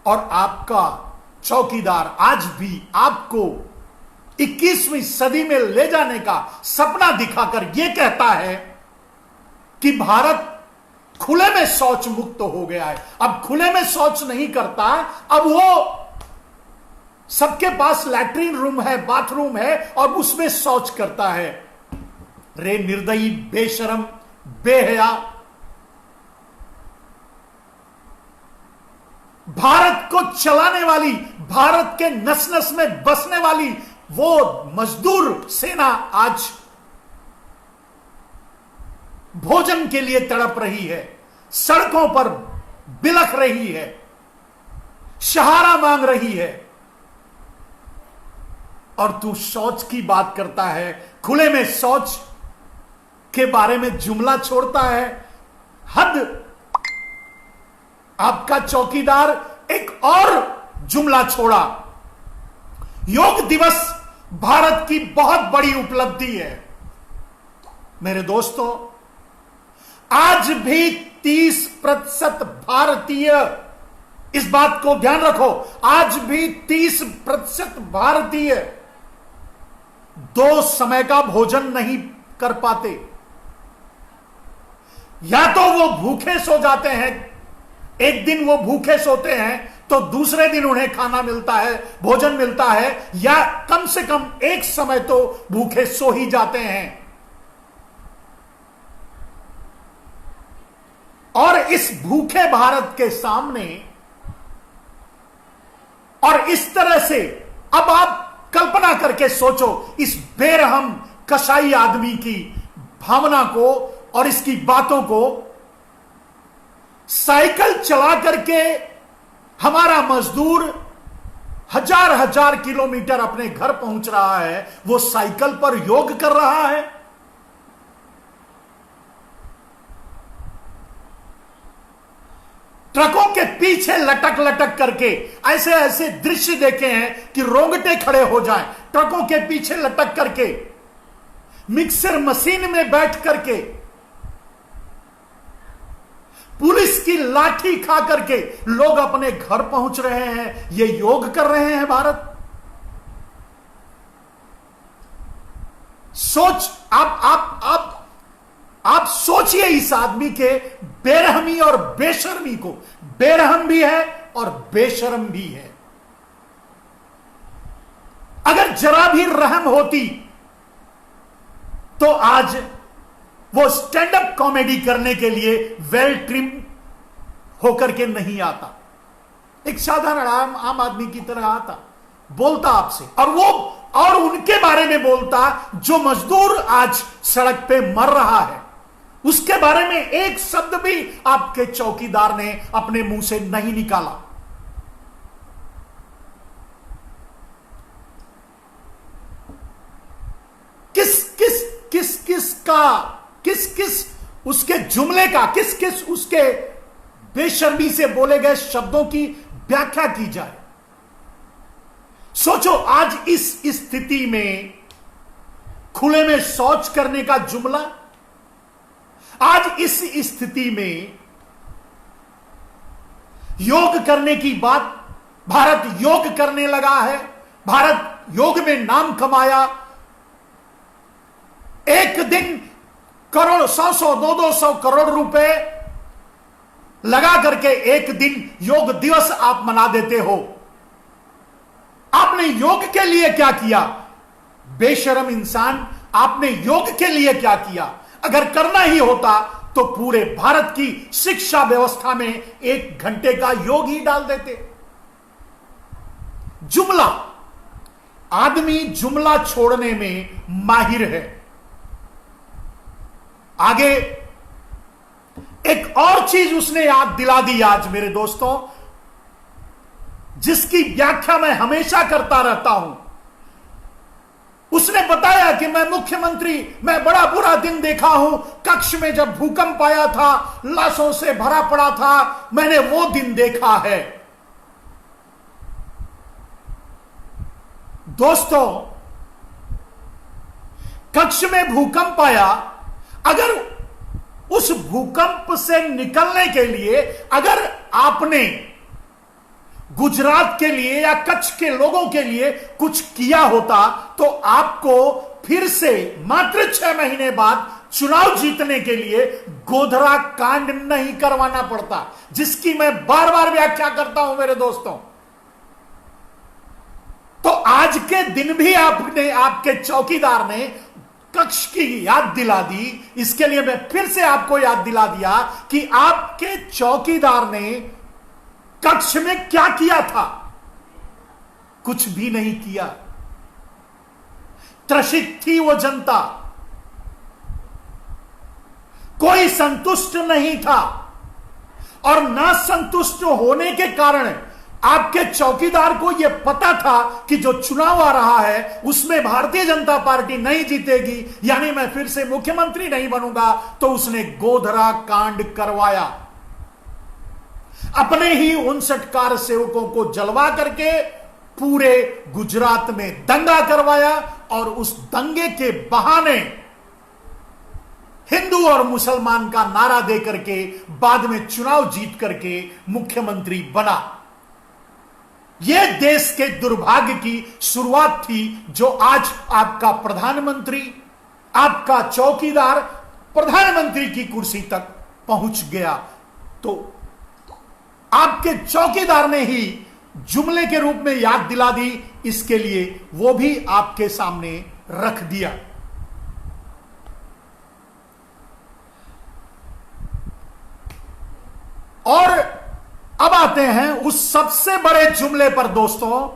Speaker 1: और आपका चौकीदार आज भी आपको 21वीं सदी में ले जाने का सपना दिखाकर यह कहता है कि भारत खुले में शौच मुक्त हो गया है। अब खुले में शौच नहीं करता, अब वो सबके पास लैट्रिन रूम है, बाथरूम है, और उसमें शौच करता है। रे निर्दयी, बेशरम, बेहया, भारत को चलाने वाली, भारत के नस नस में बसने वाली वो मजदूर सेना आज भोजन के लिए तड़प रही है, सड़कों पर बिलख रही है, सहारा मांग रही है, और तू शौच की बात करता है, खुले में शौच के बारे में जुमला छोड़ता है। हद। आपका चौकीदार एक और जुमला छोड़ा। योग दिवस भारत की बहुत बड़ी उपलब्धि है। मेरे दोस्तों, आज भी 30% भारतीय, इस बात को ध्यान रखो, आज भी 30% भारतीय 2 समय का भोजन नहीं कर पाते। या तो वो भूखे सो जाते हैं, एक दिन वो भूखे सोते हैं तो दूसरे दिन उन्हें खाना मिलता है, भोजन मिलता है, या कम से कम एक समय तो भूखे सो ही जाते हैं। और इस भूखे भारत के सामने, और इस तरह से अब आप कल्पना करके सोचो इस बेरहम कसाई आदमी की भावना को और इसकी बातों को। साइकिल चला करके हमारा मजदूर हजार हजार किलोमीटर अपने घर पहुंच रहा है, वो साइकिल पर योग कर रहा है। ट्रकों के पीछे लटक लटक करके ऐसे ऐसे दृश्य देखे हैं कि रोंगटे खड़े हो जाएं। ट्रकों के पीछे लटक करके, मिक्सर मशीन में बैठ करके, पुलिस की लाठी खा करके लोग अपने घर पहुंच रहे हैं, ये योग कर रहे हैं भारत। सोच, आप सोचिए इस आदमी के बेरहमी और बेशर्मी को। बेरहम भी है और बेशर्म भी है। अगर जरा भी रहम होती तो आज वो स्टैंड अप कॉमेडी करने के लिए वेल ट्रिम होकर के नहीं आता, एक साधारण आम आदमी की तरह आता, बोलता आपसे, और उनके बारे में बोलता जो मजदूर आज सड़क पे मर रहा है, उसके बारे में एक शब्द भी आपके चौकीदार ने अपने मुंह से नहीं निकाला। किस उसके जुमले का, किस उसके बेशर्मी से बोले गए शब्दों की व्याख्या की जाए। सोचो, आज इस स्थिति में खुले में शौच करने का जुमला, आज इस स्थिति में योग करने की बात, भारत योग करने लगा है, भारत योग में नाम कमाया, एक दिन करोड़, 100 200 करोड़ रुपए लगा करके एक दिन योग दिवस आप मना देते हो। आपने योग के लिए क्या किया? बेशरम इंसान, आपने योग के लिए क्या किया? अगर करना ही होता तो पूरे भारत की शिक्षा व्यवस्था में 1 घंटे का योग ही डाल देते। जुमला, आदमी जुमला छोड़ने में माहिर है। आगे एक और चीज उसने याद दिला दी आज मेरे दोस्तों, जिसकी व्याख्या मैं हमेशा करता रहता हूं, उसने बताया कि मैं मुख्यमंत्री, मैं बड़ा बुरा दिन देखा हूं, कक्ष में जब भूकंप आया था, लाशों से भरा पड़ा था, मैंने वो दिन देखा है। दोस्तों, कक्ष में भूकंप आया, अगर उस भूकंप से निकलने के लिए अगर आपने गुजरात के लिए या कच्छ के लोगों के लिए कुछ किया होता तो आपको फिर से मात्र 6 महीने बाद चुनाव जीतने के लिए गोधरा कांड नहीं करवाना पड़ता, जिसकी मैं बार बार व्याख्या करता हूं मेरे दोस्तों। तो आज के दिन भी आपने, आपके चौकीदार ने कक्ष की याद दिला दी। इसके लिए मैं फिर से आपको याद दिला दिया कि आपके चौकीदार ने कक्ष में क्या किया था। कुछ भी नहीं किया। त्रसित थी वो जनता, कोई संतुष्ट नहीं था, और ना संतुष्ट होने के कारण आपके चौकीदार को यह पता था कि जो चुनाव आ रहा है उसमें भारतीय जनता पार्टी नहीं जीतेगी, यानी मैं फिर से मुख्यमंत्री नहीं बनूंगा, तो उसने गोधरा कांड करवाया। अपने ही 59 कार सेवकों को जलवा करके पूरे गुजरात में दंगा करवाया, और उस दंगे के बहाने हिंदू और मुसलमान का नारा दे करके बाद में चुनाव जीत करके मुख्यमंत्री बना। यह देश के दुर्भाग्य की शुरुआत थी, जो आज आपका प्रधानमंत्री, आपका चौकीदार प्रधानमंत्री की कुर्सी तक पहुंच गया। तो आपके चौकीदार ने ही जुमले के रूप में याद दिला दी, इसके लिए वो भी आपके सामने रख दिया। और अब आते हैं उस सबसे बड़े जुमले पर दोस्तों,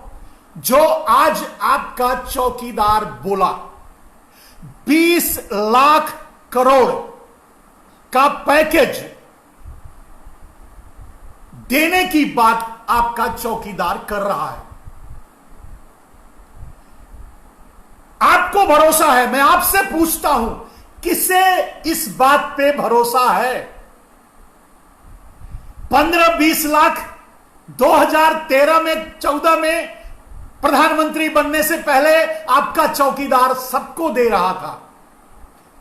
Speaker 1: जो आज आपका चौकीदार बोला। 20 लाख करोड़ का पैकेज देने की बात आपका चौकीदार कर रहा है। आपको भरोसा है? मैं आपसे पूछता हूं, किसे इस बात पे भरोसा है? 15-20 लाख 2013 में 14 में प्रधानमंत्री बनने से पहले आपका चौकीदार सबको दे रहा था।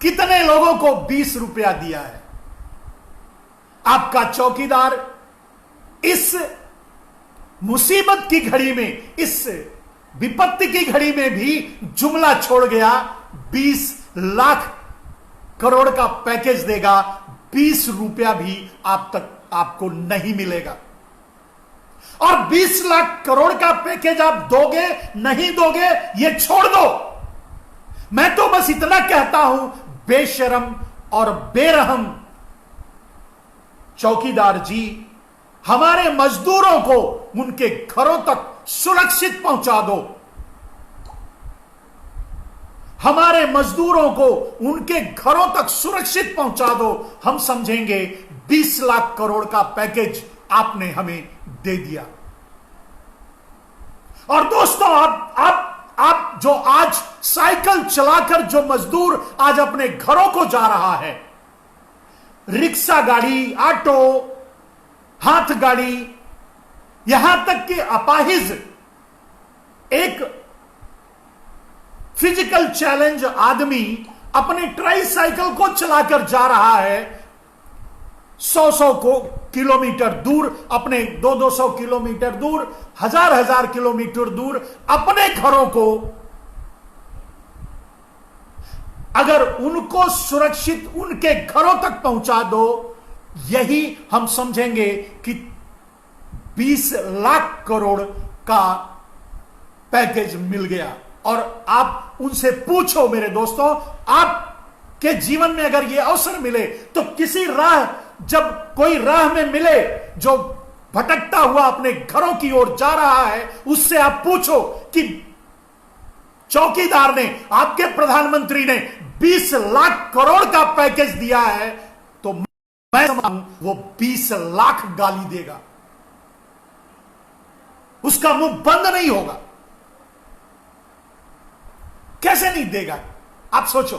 Speaker 1: कितने लोगों को 20 रुपया दिया है? आपका चौकीदार इस मुसीबत की घड़ी में, इस विपत्ति की घड़ी में भी जुमला छोड़ गया। 20 लाख करोड़ का पैकेज देगा, 20 रुपया भी आपको नहीं मिलेगा। और 20 लाख करोड़ का पैकेज आप दोगे नहीं दोगे ये छोड़ दो, मैं तो बस इतना कहता हूं, बेशरम और बेरहम चौकीदार जी, हमारे मजदूरों को उनके घरों तक सुरक्षित पहुंचा दो। हमारे मजदूरों को उनके घरों तक सुरक्षित पहुंचा दो। हम समझेंगे 20 लाख करोड़ का पैकेज आपने हमें दे दिया। और दोस्तों, आप जो आज साइकिल चलाकर जो मजदूर आज अपने घरों को जा रहा है, रिक्शा गाड़ी, ऑटो, हाथ गाड़ी, यहां तक कि अपाहिज, एक फिजिकल चैलेंज आदमी अपनी ट्राइसाइकिल को चलाकर जा रहा है 100 को किलोमीटर दूर, अपने 200 किलोमीटर दूर, 1000 किलोमीटर दूर अपने घरों को, अगर उनको सुरक्षित उनके घरों तक पहुंचा दो, यही हम समझेंगे कि 20 लाख करोड़ का पैकेज मिल गया। और आप उनसे पूछो मेरे दोस्तों, आपके जीवन में अगर यह अवसर मिले तो किसी राह, जब कोई राह में मिले जो भटकता हुआ अपने घरों की ओर जा रहा है, उससे आप पूछो कि चौकीदार ने, आपके प्रधानमंत्री ने 20 लाख करोड़ का पैकेज दिया है, तो मैं समझूं वो 20 लाख गाली देगा, उसका मुंह बंद नहीं होगा। कैसे नहीं देगा? आप सोचो,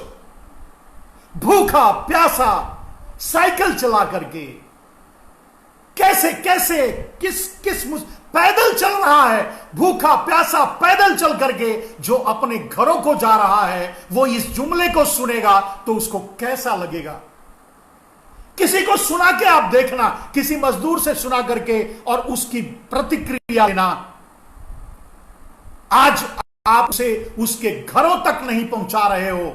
Speaker 1: भूखा प्यासा साइकिल चला करके कैसे कैसे किस पैदल चल रहा है, भूखा प्यासा पैदल चल करके जो अपने घरों को जा रहा है, वो इस जुमले को सुनेगा तो उसको कैसा लगेगा? किसी को सुना के आप देखना, किसी मजदूर से सुना करके और उसकी प्रतिक्रिया लेना। आज आप उसे उसके घरों तक नहीं पहुंचा रहे हो,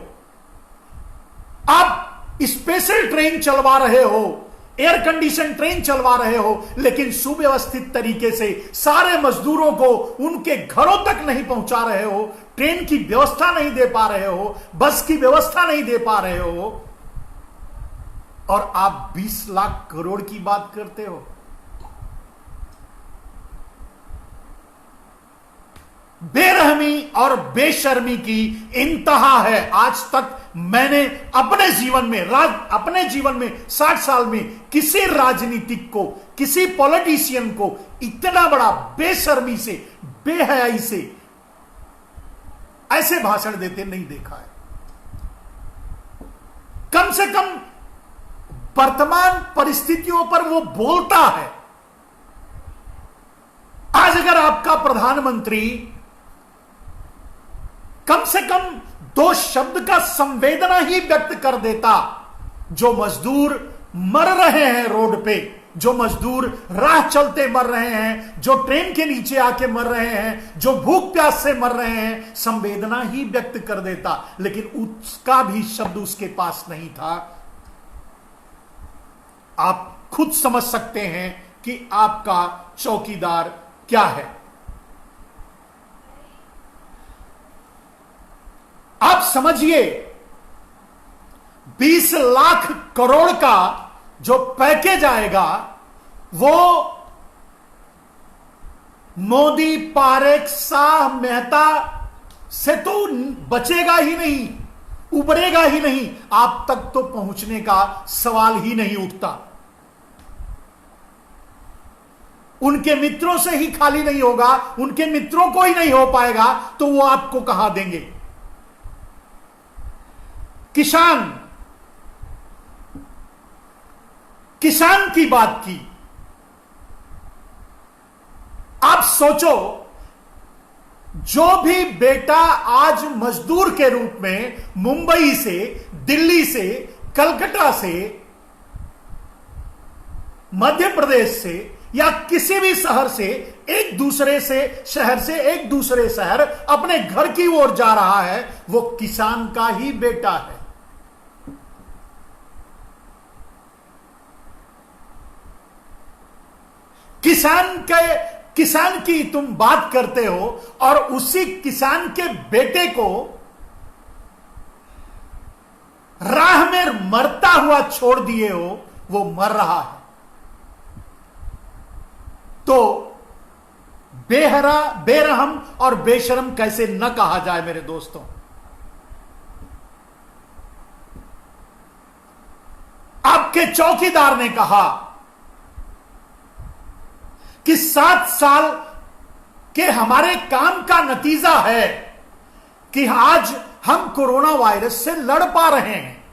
Speaker 1: आप स्पेशल ट्रेन चलवा रहे हो, एयर कंडीशन ट्रेन चलवा रहे हो, लेकिन सुव्यवस्थित तरीके से सारे मजदूरों को उनके घरों तक नहीं पहुंचा रहे हो, ट्रेन की व्यवस्था नहीं दे पा रहे हो, बस की व्यवस्था नहीं दे पा रहे हो, और आप 20 लाख करोड़ की बात करते हो। बेरहमी और बेशर्मी की इंतहा है। आज तक मैंने अपने जीवन में 60 साल में किसी राजनीतिक को, किसी पॉलिटिशियन को इतना बड़ा बेशर्मी से, बेहयाई से ऐसे भाषण देते नहीं देखा है। कम से कम वर्तमान परिस्थितियों पर वो बोलता है। आज अगर आपका प्रधानमंत्री कम से कम 2 शब्द का संवेदना ही व्यक्त कर देता, जो मजदूर मर रहे हैं रोड पे, जो मजदूर राह चलते मर रहे हैं, जो ट्रेन के नीचे आके मर रहे हैं, जो भूख प्यास से मर रहे हैं, संवेदना ही व्यक्त कर देता, लेकिन उसका भी शब्द उसके पास नहीं था। आप खुद समझ सकते हैं कि आपका चौकीदार क्या है। आप समझिए, 20 लाख करोड़ का जो पैकेज आएगा वो मोदी, पारेख, शाह, मेहता से तो बचेगा ही नहीं, उबरेगा ही नहीं, आप तक तो पहुंचने का सवाल ही नहीं उठता। उनके मित्रों से ही खाली नहीं होगा, उनके मित्रों को ही नहीं हो पाएगा तो वो आपको कहां देंगे? किसान की बात की। आप सोचो, जो भी बेटा आज मजदूर के रूप में मुंबई से, दिल्ली से, कलकत्ता से, मध्य प्रदेश से या किसी भी शहर से एक दूसरे शहर अपने घर की ओर जा रहा है, वो किसान का ही बेटा है। किसान की तुम बात करते हो और उसी किसान के बेटे को राह में मरता हुआ छोड़ दिए हो, वो मर रहा है। तो बेरहम और बेशरम कैसे न कहा जाए मेरे दोस्तों। आपके चौकीदार ने कहा कि 7 साल के हमारे काम का नतीजा है कि आज हम कोरोना वायरस से लड़ पा रहे हैं।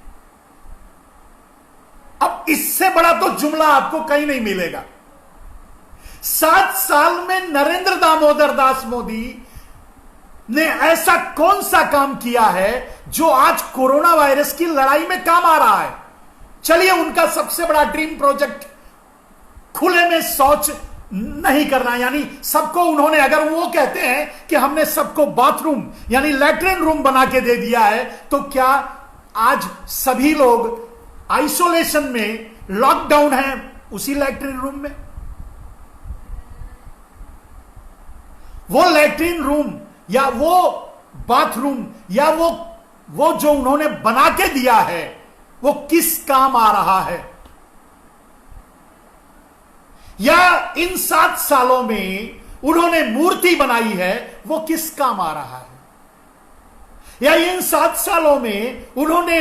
Speaker 1: अब इससे बड़ा तो जुमला आपको कहीं नहीं मिलेगा। 7 साल में नरेंद्र दामोदर दास मोदी ने ऐसा कौन सा काम किया है जो आज कोरोना वायरस की लड़ाई में काम आ रहा है? चलिए, उनका सबसे बड़ा ड्रीम प्रोजेक्ट खुले में शौच नहीं करना, यानी सबको उन्होंने, अगर वो कहते हैं कि हमने सबको बाथरूम यानी लैट्रिन रूम बना के दे दिया है, तो क्या आज सभी लोग आइसोलेशन में, लॉकडाउन है उसी लैट्रिन रूम में? वो लैट्रिन रूम या वो बाथरूम या वो जो उन्होंने बना के दिया है, वो किस काम आ रहा है? या इन 7 सालों में उन्होंने मूर्ति बनाई है, वो किस काम आ रहा है? या इन 7 सालों में उन्होंने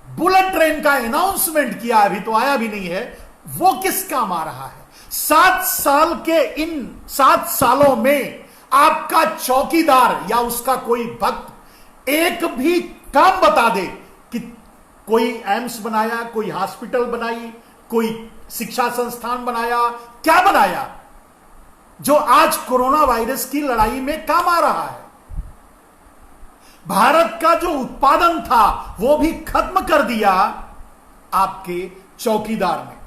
Speaker 1: बुलेट ट्रेन का अनाउंसमेंट किया, अभी तो आया भी नहीं है, वो किस काम आ रहा है? 7 साल के इन 7 सालों में आपका चौकीदार या उसका कोई भक्त एक भी काम बता दे कि कोई एम्स बनाया, कोई हॉस्पिटल बनाई, कोई शिक्षा संस्थान बनाया, क्या बनाया जो आज कोरोना वायरस की लड़ाई में काम आ रहा है। भारत का जो उत्पादन था वो भी खत्म कर दिया आपके चौकीदार ने।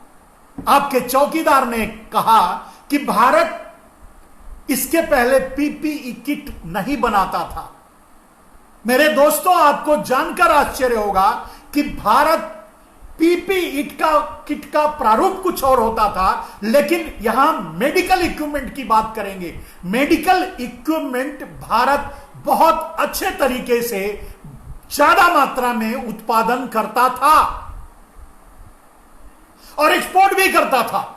Speaker 1: आपके चौकीदार ने कहा कि भारत इसके पहले पीपीई किट नहीं बनाता था। मेरे दोस्तों, आपको जानकर आश्चर्य होगा कि भारत पीपीई किट का प्रारूप कुछ और होता था, लेकिन यहां मेडिकल इक्विपमेंट की बात करेंगे। मेडिकल इक्विपमेंट भारत बहुत अच्छे तरीके से ज्यादा मात्रा में उत्पादन करता था और एक्सपोर्ट भी करता था।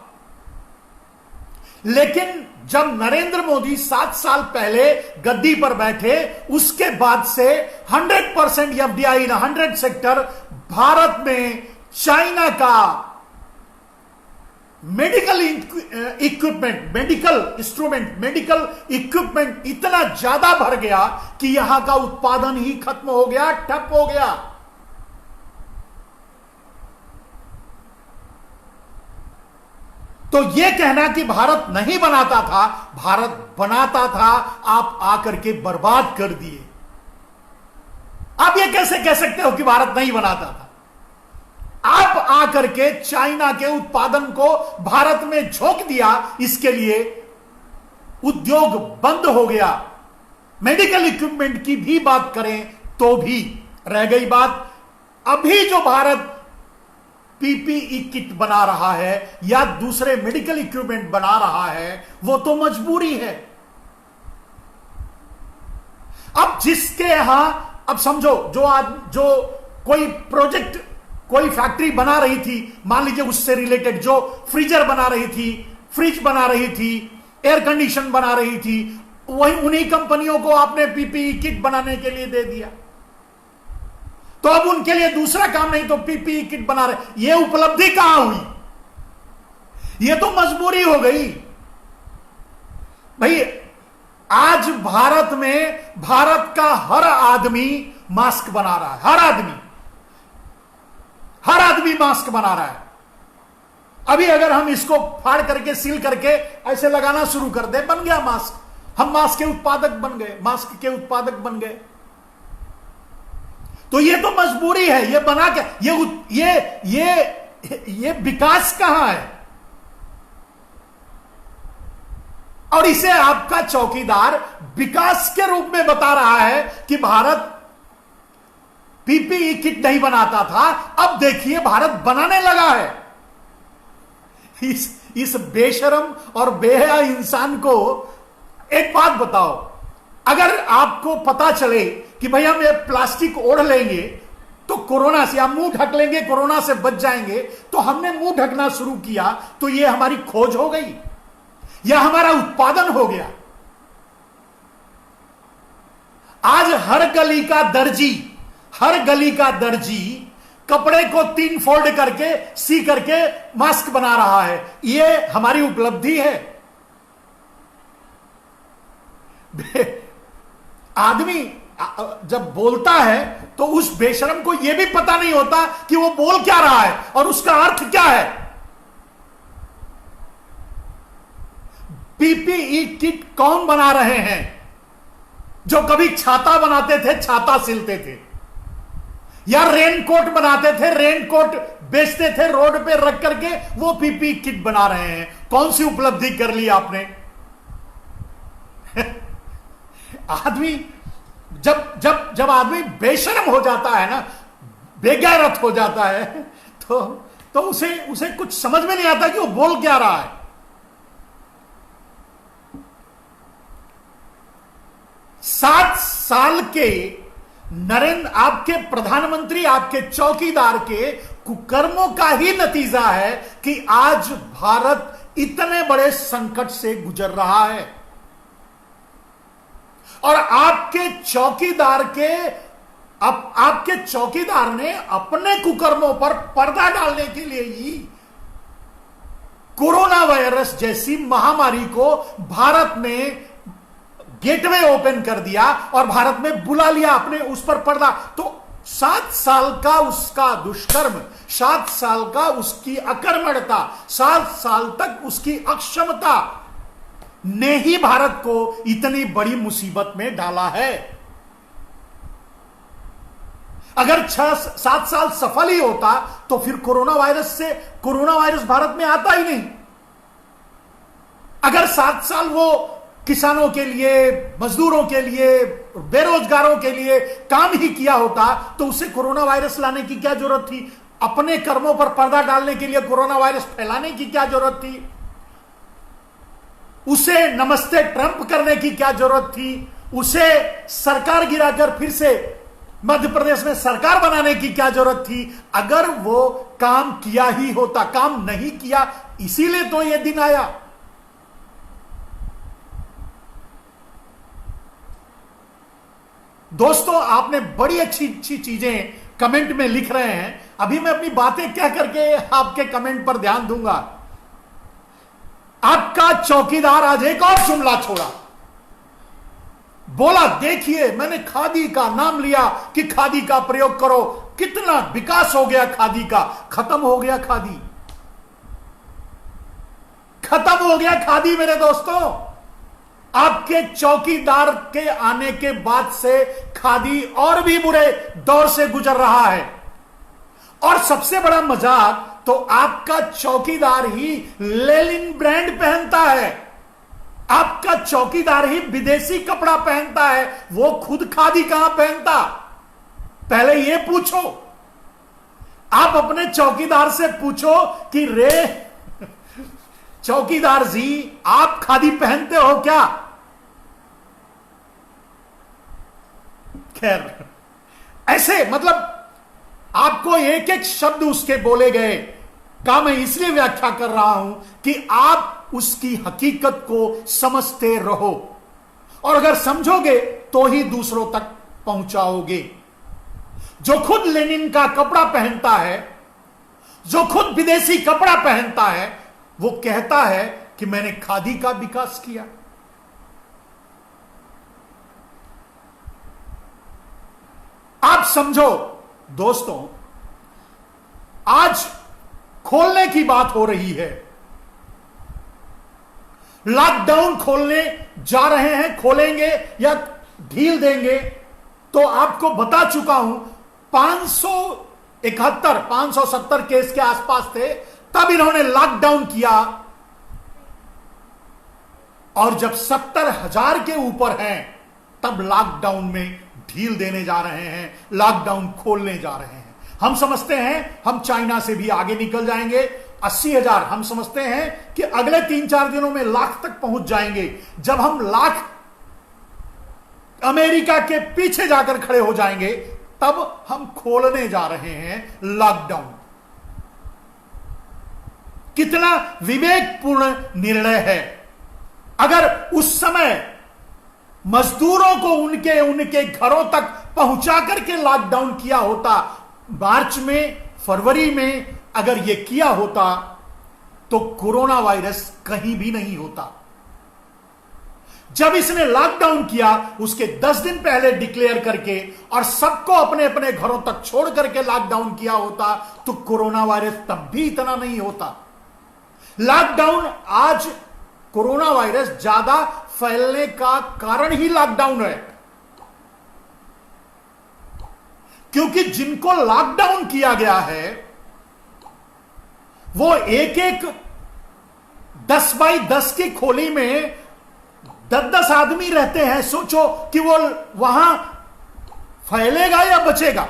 Speaker 1: लेकिन जब नरेंद्र मोदी 7 साल पहले गद्दी पर बैठे, उसके बाद से 100% एफडीआई इन 100 सेक्टर भारत में चाइना का medical equipment, medical instrument, medical equipment इतना ज्यादा भर गया कि यहां का उत्पादन ही खत्म हो गया, ठप हो गया। तो यह कहना कि भारत नहीं बनाता था, भारत बनाता था, आप आकर के बर्बाद कर दिए। आप यह कैसे कह सकते हो कि भारत नहीं बनाता था? आप आकर के चाइना के उत्पादन को भारत में झोंक दिया, इसके लिए उद्योग बंद हो गया। मेडिकल इक्विपमेंट की भी बात करें तो भी रह गई बात, अभी जो भारत पीपीई किट बना रहा है या दूसरे मेडिकल इक्विपमेंट बना रहा है, वो तो मजबूरी है। अब जिसके यहां, अब समझो जो कोई प्रोजेक्ट, कोई फैक्ट्री बना रही थी, मान लीजिए उससे रिलेटेड, जो फ्रीजर बना रही थी, फ्रिज बना रही थी, एयर कंडीशन बना रही थी, वही उन्हीं कंपनियों को आपने पीपीई किट बनाने के लिए दे दिया। तो अब उनके लिए दूसरा काम नहीं तो पीपीई किट बना रहे। ये उपलब्धि कहां हुई? ये तो मजबूरी हो गई भाई। आज भारत में भारत का हर आदमी मास्क बना रहा है, हर आदमी मास्क बना रहा है। अभी अगर हम इसको फाड़ करके, सील करके ऐसे लगाना शुरू कर दे, बन गया मास्क। हम मास्क के उत्पादक बन गए, मास्क के उत्पादक बन गए। तो ये तो मजबूरी है, ये बना के, ये विकास कहां है? और इसे आपका चौकीदार विकास के रूप में बता रहा है कि भारत पीपीई किट नहीं बनाता था, अब देखिए भारत बनाने लगा है। इस बेशरम और बेहया इंसान को एक बात बताओ, अगर आपको पता चले कि भाई हम ये प्लास्टिक ओढ़ लेंगे तो कोरोना से, हम मुंह ढक लेंगे, कोरोना से बच जाएंगे, तो हमने मुंह ढकना शुरू किया, तो ये हमारी खोज हो गई या हमारा उत्पादन हो गया। आज हर गली का दर्जी कपड़े को 3 फोल्ड करके, सी करके मास्क बना रहा है। यह हमारी उपलब्धि है। आदमी जब बोलता है तो उस बेशरम को यह भी पता नहीं होता कि वो बोल क्या रहा है और उसका अर्थ क्या है। पीपीई किट कौन बना रहे हैं? जो कभी छाता बनाते थे, छाता सिलते थे, या रेनकोट बनाते थे, रेनकोट बेचते थे रोड पे रख करके, वो पीपीई किट बना रहे हैं। कौन सी उपलब्धि कर ली आपने? आदमी जब आदमी बेशर्म हो जाता है ना, बेगैरत हो जाता है, तो उसे कुछ समझ में नहीं आता कि वो बोल क्या रहा है। सात साल के नरेंद्र, आपके प्रधानमंत्री, आपके चौकीदार के कुकर्मों का ही नतीजा है कि आज भारत इतने बड़े संकट से गुजर रहा है। और आपके चौकीदार ने अपने कुकर्मों पर पर्दा डालने के लिए ही कोरोना वायरस जैसी महामारी को भारत में गेटवे ओपन कर दिया और भारत में बुला लिया अपने उस पर पर्दा। तो 7 साल का उसका दुष्कर्म, 7 साल का उसकी अकर्मण्यता, 7 साल तक उसकी अक्षमता ने ही भारत को इतनी बड़ी मुसीबत में डाला है। अगर 6-7 साल सफल ही होता तो फिर कोरोना वायरस भारत में आता ही नहीं। अगर 7 साल वो किसानों के लिए, मजदूरों के लिए, बेरोजगारों के लिए काम ही किया होता तो उसे कोरोना वायरस लाने की क्या जरूरत थी? अपने कर्मों पर पर्दा डालने के लिए कोरोना वायरस फैलाने की क्या जरूरत थी? उसे नमस्ते ट्रंप करने की क्या जरूरत थी? उसे सरकार गिराकर फिर से मध्य प्रदेश में सरकार बनाने की क्या जरूरत थी? अगर वो काम किया ही होता, काम नहीं किया, इसीलिए तो यह दिन आया। दोस्तों, आपने बड़ी अच्छी अच्छी चीजें कमेंट में लिख रहे हैं। अभी मैं अपनी बातें क्या करके आपके कमेंट पर ध्यान दूंगा। आपका चौकीदार आज एक और जुमला छोड़ा, बोला देखिए मैंने खादी का नाम लिया कि खादी का प्रयोग करो, कितना विकास हो गया खादी का। खत्म हो गया खादी, खत्म हो गया खादी मेरे दोस्तों। आपके चौकीदार के आने के बाद से खादी और भी बुरे दौर से गुजर रहा है। और सबसे बड़ा मजाक तो आपका चौकीदार ही लेनिन ब्रांड पहनता है, आपका चौकीदार ही विदेशी कपड़ा पहनता है, वो खुद खादी कहां पहनता? पहले ये पूछो, आप अपने चौकीदार से पूछो कि रे चौकीदार जी, आप खादी पहनते हो क्या? खैर, ऐसे मतलब आपको एक एक शब्द उसके बोले गए का मैं इसलिए व्याख्या कर रहा हूं कि आप उसकी हकीकत को समझते रहो, और अगर समझोगे तो ही दूसरों तक पहुंचाओगे। जो खुद लेनिन का कपड़ा पहनता है, जो खुद विदेशी कपड़ा पहनता है, वो कहता है कि मैंने खादी का विकास किया। आप समझो दोस्तों, आज खोलने की बात हो रही है, लॉकडाउन खोलने जा रहे हैं, खोलेंगे या ढील देंगे। तो आपको बता चुका हूं 570 केस के आसपास थे, तब इन्होंने लॉकडाउन किया, और जब 70,000 के ऊपर हैं तब लॉकडाउन में ढील देने जा रहे हैं, लॉकडाउन खोलने जा रहे हैं। हम समझते हैं हम चाइना से भी आगे निकल जाएंगे, 80,000 हम समझते हैं कि अगले 3-4 दिनों में लाख तक पहुंच जाएंगे। जब हम लाख अमेरिका के पीछे जाकर खड़े हो जाएंगे तब हम खोलने जा रहे हैं लॉकडाउन। कितना विवेकपूर्ण निर्णय है। अगर उस समय मजदूरों को उनके घरों तक पहुंचा करके लॉकडाउन किया होता, मार्च में, फरवरी में अगर यह किया होता तो कोरोना वायरस कहीं भी नहीं होता। जब इसने लॉकडाउन किया उसके 10 दिन पहले डिक्लेयर करके और सबको अपने अपने घरों तक छोड़ करके लॉकडाउन किया होता तो कोरोना वायरस तब भी इतना नहीं होता। लॉकडाउन, आज कोरोना वायरस ज्यादा फैलने का कारण ही लॉकडाउन है, क्योंकि जिनको लॉकडाउन किया गया है वो एक एक 10 बाई 10 की खोली में 10-10 आदमी रहते हैं। सोचो कि वो वहां फैलेगा या बचेगा।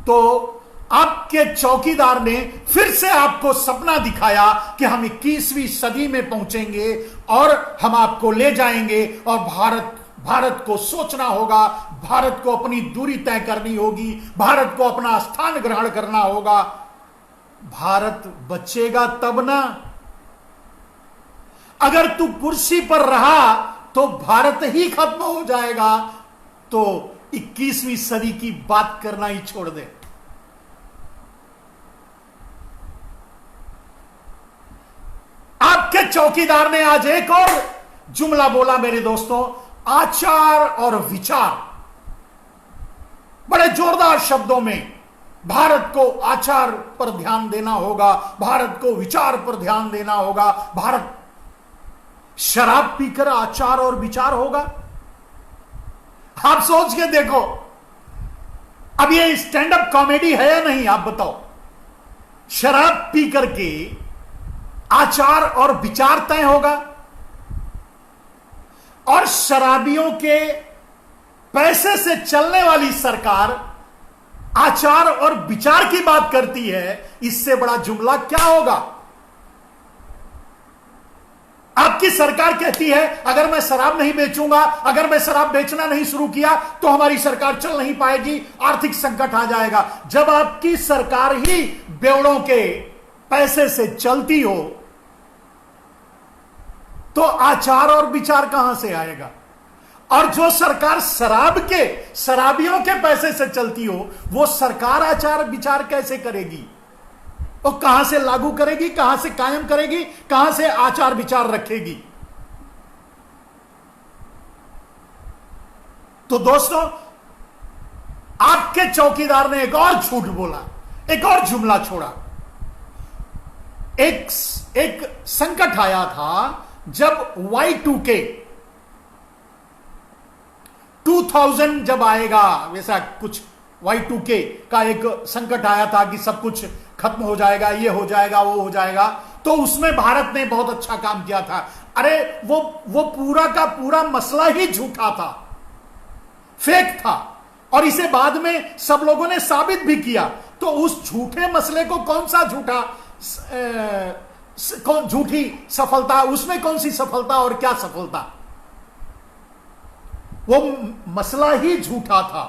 Speaker 1: तो आपके चौकीदार ने फिर से आपको सपना दिखाया कि हम 21वीं सदी में पहुंचेंगे और हम आपको ले जाएंगे, और भारत को सोचना होगा, भारत को अपनी दूरी तय करनी होगी, भारत को अपना स्थान ग्रहण करना होगा। भारत बचेगा तब ना। अगर तू कुर्सी पर रहा तो भारत ही खत्म हो जाएगा, तो 21वीं सदी की बात करना ही छोड़ दे। आपके चौकीदार ने आज एक और जुमला बोला मेरे दोस्तों, आचार और विचार। बड़े जोरदार शब्दों में भारत को आचार पर ध्यान देना होगा, भारत को विचार पर ध्यान देना होगा। भारत शराब पीकर आचार और विचार होगा? आप सोच के देखो, अब ये स्टैंड अप कॉमेडी है या नहीं, आप बताओ। शराब पी करके आचार और विचार तय होगा, और शराबियों के पैसे से चलने वाली सरकार आचार और विचार की बात करती है। इससे बड़ा जुमला क्या होगा? आपकी सरकार कहती है अगर मैं शराब नहीं बेचूंगा, अगर मैं शराब बेचना नहीं शुरू किया तो हमारी सरकार चल नहीं पाएगी, आर्थिक संकट आ जाएगा। जब आपकी सरकार ही बेवड़ों के पैसे से चलती हो तो आचार और विचार कहां से आएगा? और जो सरकार शराबियों के पैसे से चलती हो, वो सरकार आचार विचार कैसे करेगी? वो कहां से लागू करेगी, कहां से कायम करेगी, कहां से आचार विचार रखेगी? तो दोस्तों, आपके चौकीदार ने एक और झूठ बोला, एक और जुमला छोड़ा। एक संकट आया था जब Y2K 2000 जब आएगा, वैसा कुछ Y2K का एक संकट आया था कि सब कुछ खत्म हो जाएगा, ये हो जाएगा, वो हो जाएगा। तो उसमें भारत ने बहुत अच्छा काम किया था। अरे वो पूरा का पूरा मसला ही झूठा था, फेक था, और इसे बाद में सब लोगों ने साबित भी किया। तो उस झूठे मसले को कौन सा झूठी सफलता, उसमें कौन सी सफलता और क्या सफलता? वो मसला ही झूठा था।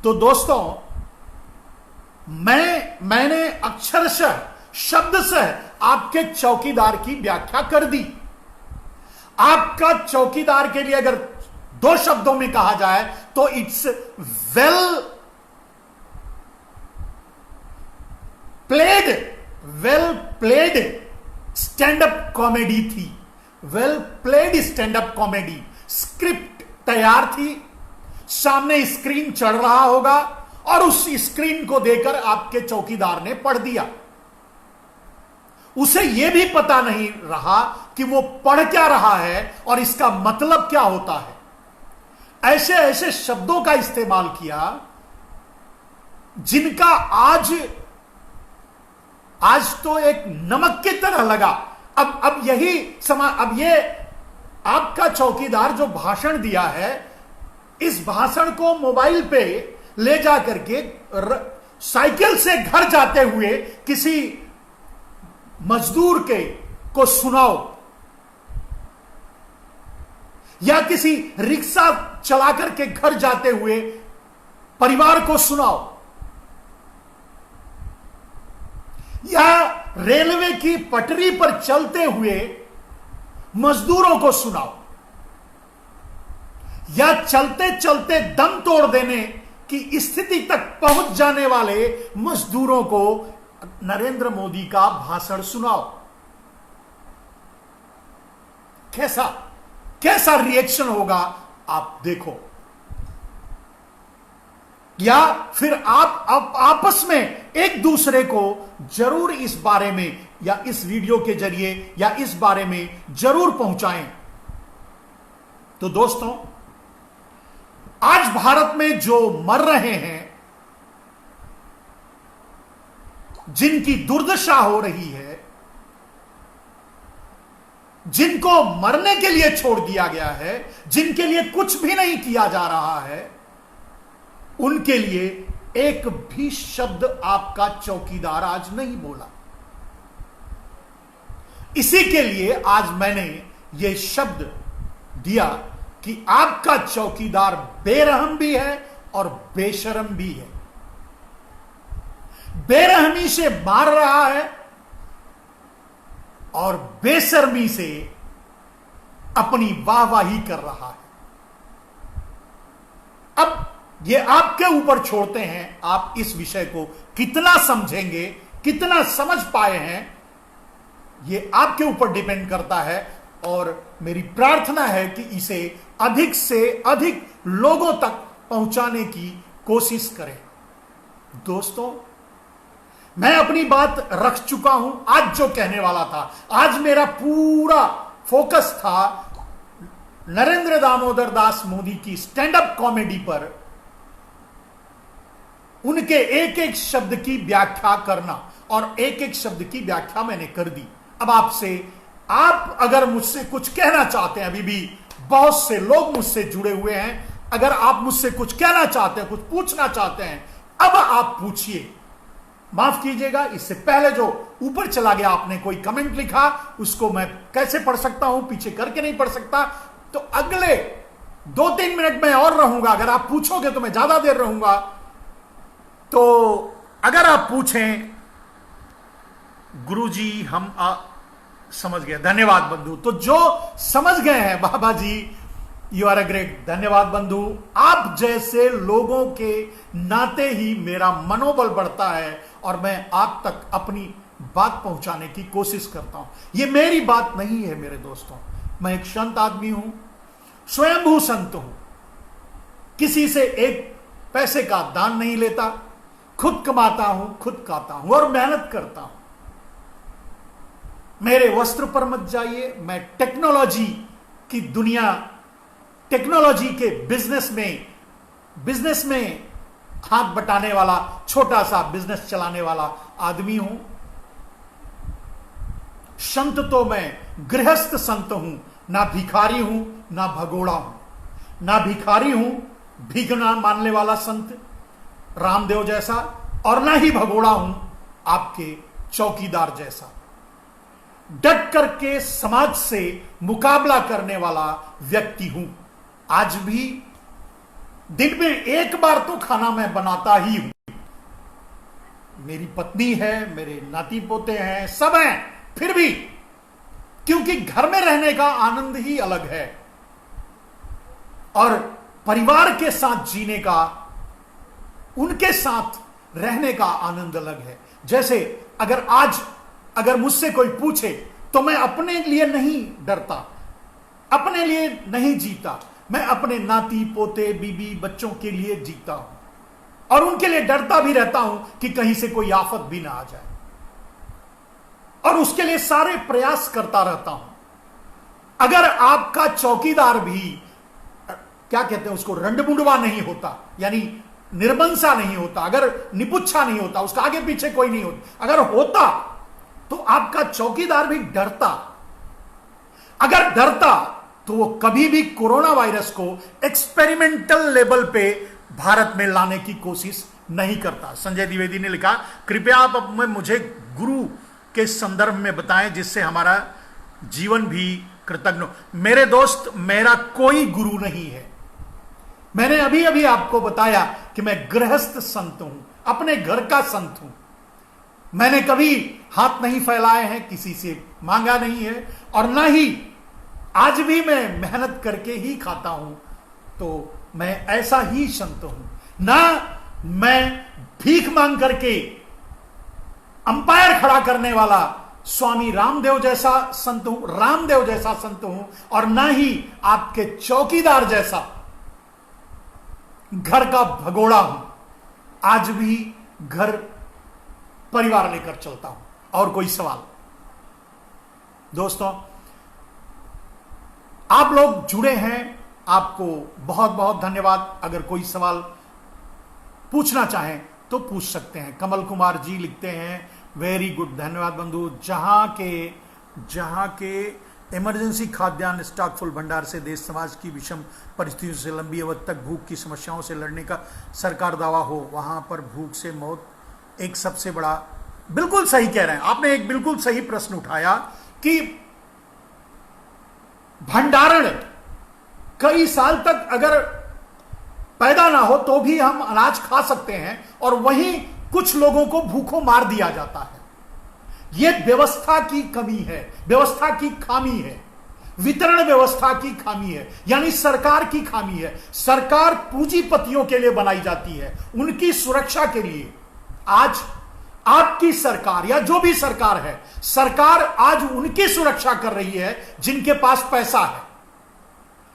Speaker 1: तो दोस्तों, मैंने अक्षरशः शब्दशः आपके चौकीदार की व्याख्या कर दी। आपका चौकीदार के लिए अगर दो शब्दों में कहा जाए तो it's well played stand up comedy थी। Well played stand up comedy. Script तैयार थी, सामने स्क्रीन चढ़ रहा होगा और उस स्क्रीन को देकर आपके चौकीदार ने पढ़ दिया। उसे यह भी पता नहीं रहा कि वो पढ़ क्या रहा है और इसका मतलब क्या होता है। ऐसे ऐसे शब्दों का इस्तेमाल किया जिनका आज तो एक नमक की तरह लगा। अब ये आपका चौकीदार जो भाषण दिया है, इस भाषण को मोबाइल पे ले जा करके साइकिल से घर जाते हुए किसी मजदूर को सुनाओ, या किसी रिक्शा चला करके घर जाते हुए परिवार को सुनाओ, या रेलवे की पटरी पर चलते हुए मजदूरों को सुनाओ, या चलते चलते दम तोड़ देने की स्थिति तक पहुंच जाने वाले मजदूरों को नरेंद्र मोदी का भाषण सुनाओ। कैसा रिएक्शन होगा आप देखो। या फिर आप आपस में एक दूसरे को जरूर इस बारे में, या इस वीडियो के जरिए, या इस बारे में जरूर पहुंचाएं। तो दोस्तों, आज भारत में जो मर रहे हैं, जिनकी दुर्दशा हो रही है, जिनको मरने के लिए छोड़ दिया गया है, जिनके लिए कुछ भी नहीं किया जा रहा है, उनके लिए एक भी शब्द आपका चौकीदार आज नहीं बोला। इसी के लिए आज मैंने यह शब्द दिया कि आपका चौकीदार बेरहम भी है और बेशरम भी है। बेरहमी से मार रहा है और बेशर्मी से अपनी वाहवाही कर रहा है। अब ये आपके ऊपर छोड़ते हैं, आप इस विषय को कितना समझेंगे, कितना समझ पाए हैं, ये आपके ऊपर डिपेंड करता है। और मेरी प्रार्थना है कि इसे अधिक से अधिक लोगों तक पहुंचाने की कोशिश करें। दोस्तों, मैं अपनी बात रख चुका हूं। आज जो कहने वाला था, आज मेरा पूरा फोकस था नरेंद्र दामोदर दास मोदी की स्टैंड अप कॉमेडी पर, उनके एक एक शब्द की व्याख्या करना, और एक एक शब्द की व्याख्या मैंने कर दी। अब आपसे, आप अगर मुझसे कुछ कहना चाहते हैं, अभी भी बहुत से लोग मुझसे जुड़े हुए हैं, अगर आप मुझसे कुछ कहना चाहते हैं, कुछ पूछना चाहते हैं, अब आप पूछिए। माफ कीजिएगा, इससे पहले जो ऊपर चला गया, आपने कोई कमेंट लिखा, उसको मैं कैसे पढ़ सकता हूं, पीछे करके नहीं पढ़ सकता। तो अगले 2-3 मिनट में और रहूंगा। अगर आप पूछोगे तो मैं ज्यादा देर रहूंगा। तो अगर आप पूछें, गुरुजी हम समझ गए, धन्यवाद बंधु। तो जो समझ गए हैं, बाबा जी यू आर अ ग्रेट, धन्यवाद बंधु। आप जैसे लोगों के नाते ही मेरा मनोबल बढ़ता है और मैं आप तक अपनी बात पहुंचाने की कोशिश करता हूं। यह मेरी बात नहीं है मेरे दोस्तों, मैं एक संत आदमी हूं, स्वयंभू संत हूं, किसी से एक पैसे का दान नहीं लेता, खुद कमाता हूं, खुद खाता हूं और मेहनत करता हूं। मेरे वस्त्र पर मत जाइए, मैं टेक्नोलॉजी की दुनिया, टेक्नोलॉजी के बिजनेस में हाथ बटाने वाला, छोटा सा बिजनेस चलाने वाला आदमी हूं। संत तो मैं गृहस्थ संत हूं, ना भिखारी हूं, ना भगोड़ा हूं, ना भिखारी हूं, भीखना मानने वाला संत रामदेव जैसा, और ना ही भगोड़ा हूं आपके चौकीदार जैसा। डट करके समाज से मुकाबला करने वाला व्यक्ति हूं। आज भी दिन में एक बार तो खाना मैं बनाता ही हूं। मेरी पत्नी है, मेरे नाती पोते हैं, सब हैं, फिर भी, क्योंकि घर में रहने का आनंद ही अलग है और परिवार के साथ जीने का, उनके साथ रहने का आनंद अलग है। जैसे अगर मुझसे कोई पूछे तो मैं अपने लिए नहीं डरता, अपने लिए नहीं जीता, मैं अपने नाती पोते बीबी बच्चों के लिए जीता हूं और उनके लिए डरता भी रहता हूं कि कहीं से कोई आफत भी ना आ जाए, और उसके लिए सारे प्रयास करता रहता हूं। अगर आपका चौकीदार भी, क्या कहते हैं उसको, रंडमुंडवा नहीं होता, यानी निर्बंसा नहीं होता, अगर निपुच्छा नहीं होता, उसका आगे पीछे कोई नहीं होता, अगर होता तो आपका चौकीदार भी डरता। अगर डरता तो वो कभी भी कोरोना वायरस को एक्सपेरिमेंटल लेवल पे भारत में लाने की कोशिश नहीं करता। संजय द्विवेदी ने लिखा, कृपया आप अब मुझे गुरु के संदर्भ में बताएं जिससे हमारा जीवन भी कृतज्ञ हो। मेरे दोस्त, मेरा कोई गुरु नहीं है। मैंने अभी अभी आपको बताया कि मैं गृहस्थ संत हूं, अपने घर का संत हूं। मैंने कभी हाथ नहीं फैलाए हैं, किसी से मांगा नहीं है, और ना ही आज भी मैं मेहनत करके ही खाता हूं। तो मैं ऐसा ही संत हूं। ना मैं भीख मांग करके अंपायर खड़ा करने वाला स्वामी रामदेव जैसा संत हूं, रामदेव जैसा संत हूं, और ना ही आपके चौकीदार जैसा घर का भगोड़ा हूं। आज भी घर परिवार लेकर चलता हूं। और कोई सवाल? दोस्तों, आप लोग जुड़े हैं, आपको बहुत बहुत धन्यवाद। अगर कोई सवाल पूछना चाहें तो पूछ सकते हैं। कमल कुमार जी लिखते हैं, वेरी गुड, धन्यवाद बंधु। जहां के इमरजेंसी खाद्यान्न स्टॉक फुल भंडार से देश समाज की विषम परिस्थितियों से लंबी अवधि तक भूख की समस्याओं से लड़ने का सरकार दावा हो, वहां पर भूख से मौत एक सबसे बड़ा। बिल्कुल सही कह रहे हैं आपने, एक बिल्कुल सही प्रश्न उठाया कि भंडारण कई साल तक अगर पैदा ना हो तो भी हम अनाज खा सकते हैं, और वहीं कुछ लोगों को भूखों मार दिया जाता है। यह व्यवस्था की कमी है, व्यवस्था की खामी है। वितरण व्यवस्था की खामी है, यानी सरकार की खामी है। सरकार पूंजीपतियों के लिए बनाई जाती है, उनकी सुरक्षा के लिए। आज आपकी सरकार या जो भी सरकार है, सरकार आज उनकी सुरक्षा कर रही है जिनके पास पैसा है।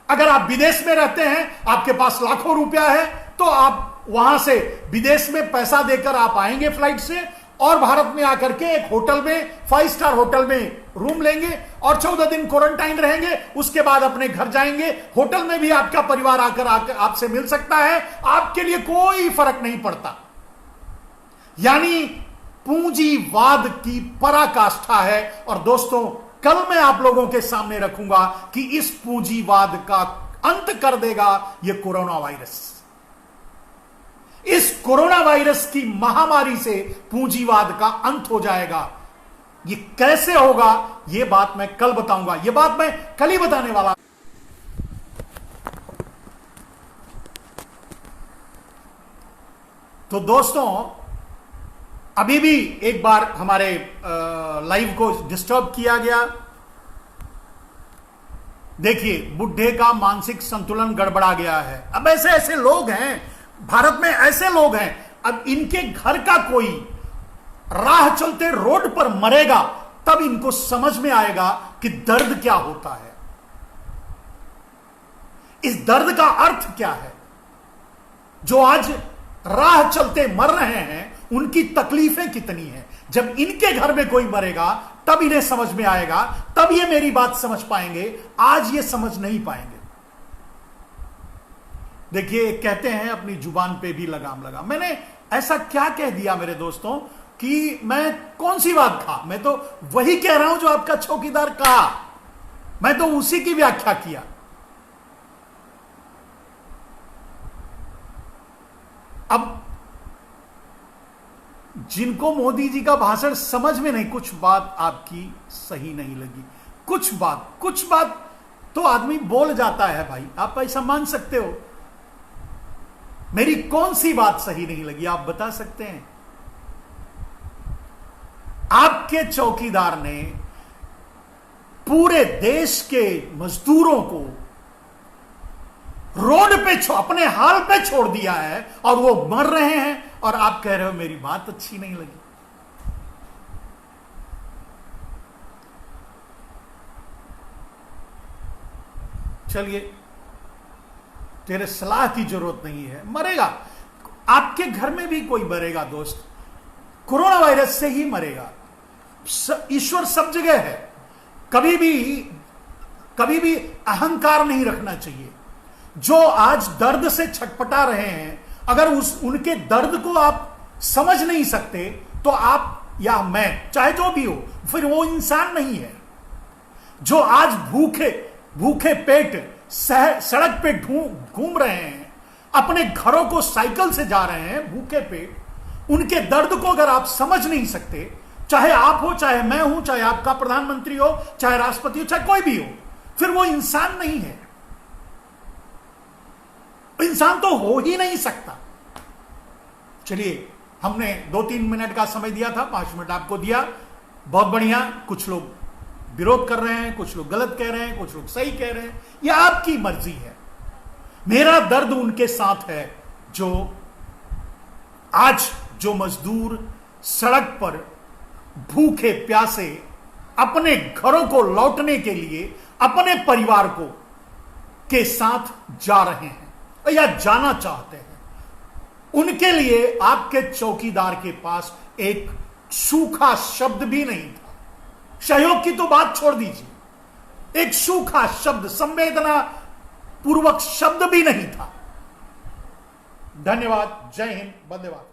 Speaker 1: अगर आप विदेश में रहते हैं, आपके पास लाखों रुपया है, तो आप वहां से विदेश में पैसा देकर आप आएंगे फ्लाइट से और भारत में आकर के एक होटल में, 5 स्टार होटल में रूम लेंगे और 14 दिन क्वारंटाइन रहेंगे। उसके बाद अपने घर जाएंगे। होटल में भी आपका परिवार आकर आपसे मिल सकता है, आपके लिए कोई फर्क नहीं पड़ता। यानी पूंजीवाद की पराकाष्ठा है। और दोस्तों, कल मैं आप लोगों के सामने रखूंगा कि इस पूंजीवाद का अंत कर देगा यह कोरोना वायरस। इस कोरोना वायरस की महामारी से पूंजीवाद का अंत हो जाएगा। ये कैसे होगा, यह बात मैं कल बताऊंगा। यह बात मैं कल ही बताने वाला। तो दोस्तों, अभी भी एक बार हमारे लाइव को डिस्टर्ब किया गया। देखिए, बुढ़े का मानसिक संतुलन गड़बड़ा गया है। अब ऐसे ऐसे लोग हैं भारत में, ऐसे लोग हैं, अब इनके घर का कोई राह चलते रोड पर मरेगा तब इनको समझ में आएगा कि दर्द क्या होता है, इस दर्द का अर्थ क्या है। जो आज राह चलते मर रहे हैं, उनकी तकलीफें कितनी हैं। जब इनके घर में कोई मरेगा तब इन्हें समझ में आएगा, तब ये मेरी बात समझ पाएंगे। आज ये समझ नहीं पाएंगे। देखिए, कहते हैं अपनी जुबान पे भी लगाम लगा। मैंने ऐसा क्या कह दिया मेरे दोस्तों कि मैं कौन सी बात कहा? मैं तो वही कह रहा हूं जो आपका चौकीदार कहा, मैं तो उसी की व्याख्या किया। अब जिनको मोदी जी का भाषण समझ में नहीं, कुछ बात आपकी सही नहीं लगी, कुछ बात तो आदमी बोल जाता है भाई, आप ऐसा मान सकते हो। मेरी कौन सी बात सही नहीं लगी, आप बता सकते हैं? आपके चौकीदार ने पूरे देश के मजदूरों को रोड पे अपने हाल पे छोड़ दिया है और वो मर रहे हैं, और आप कह रहे हो मेरी बात अच्छी नहीं लगी। चलिए, तेरे सलाह की जरूरत नहीं है, मरेगा। आपके घर में भी कोई मरेगा दोस्त, कोरोना वायरस से ही मरेगा। ईश्वर सब जगह है। कभी भी अहंकार नहीं रखना चाहिए। जो आज दर्द से छटपटा रहे हैं, अगर उनके दर्द को आप समझ नहीं सकते, तो आप या मैं, चाहे जो भी हो, फिर वो इंसान नहीं है। जो आज भूखे पेट सड़क पे घूम रहे हैं, अपने घरों को साइकिल से जा रहे हैं भूखे पेट, उनके दर्द को अगर आप समझ नहीं सकते, चाहे आप हो, चाहे मैं हूं, चाहे आपका प्रधानमंत्री हो, चाहे राष्ट्रपति हो, चाहे कोई भी हो, फिर वो इंसान नहीं है। इंसान तो हो ही नहीं सकता। चलिए, हमने 2-3 मिनट का समय दिया था, 5 मिनट आपको दिया, बहुत बढ़िया। कुछ लोग विरोध कर रहे हैं, कुछ लोग गलत कह रहे हैं, कुछ लोग सही कह रहे हैं, यह आपकी मर्जी है। मेरा दर्द उनके साथ है जो आज मजदूर सड़क पर भूखे प्यासे अपने घरों को लौटने के लिए अपने परिवार के साथ जा रहे हैं या जाना चाहते हैं। उनके लिए आपके चौकीदार के पास एक सूखा शब्द भी नहीं था। सहयोग की तो बात छोड़ दीजिए, एक सूखा शब्द, संवेदना पूर्वक शब्द भी नहीं था। धन्यवाद। जय हिंद, वंदे मातरम।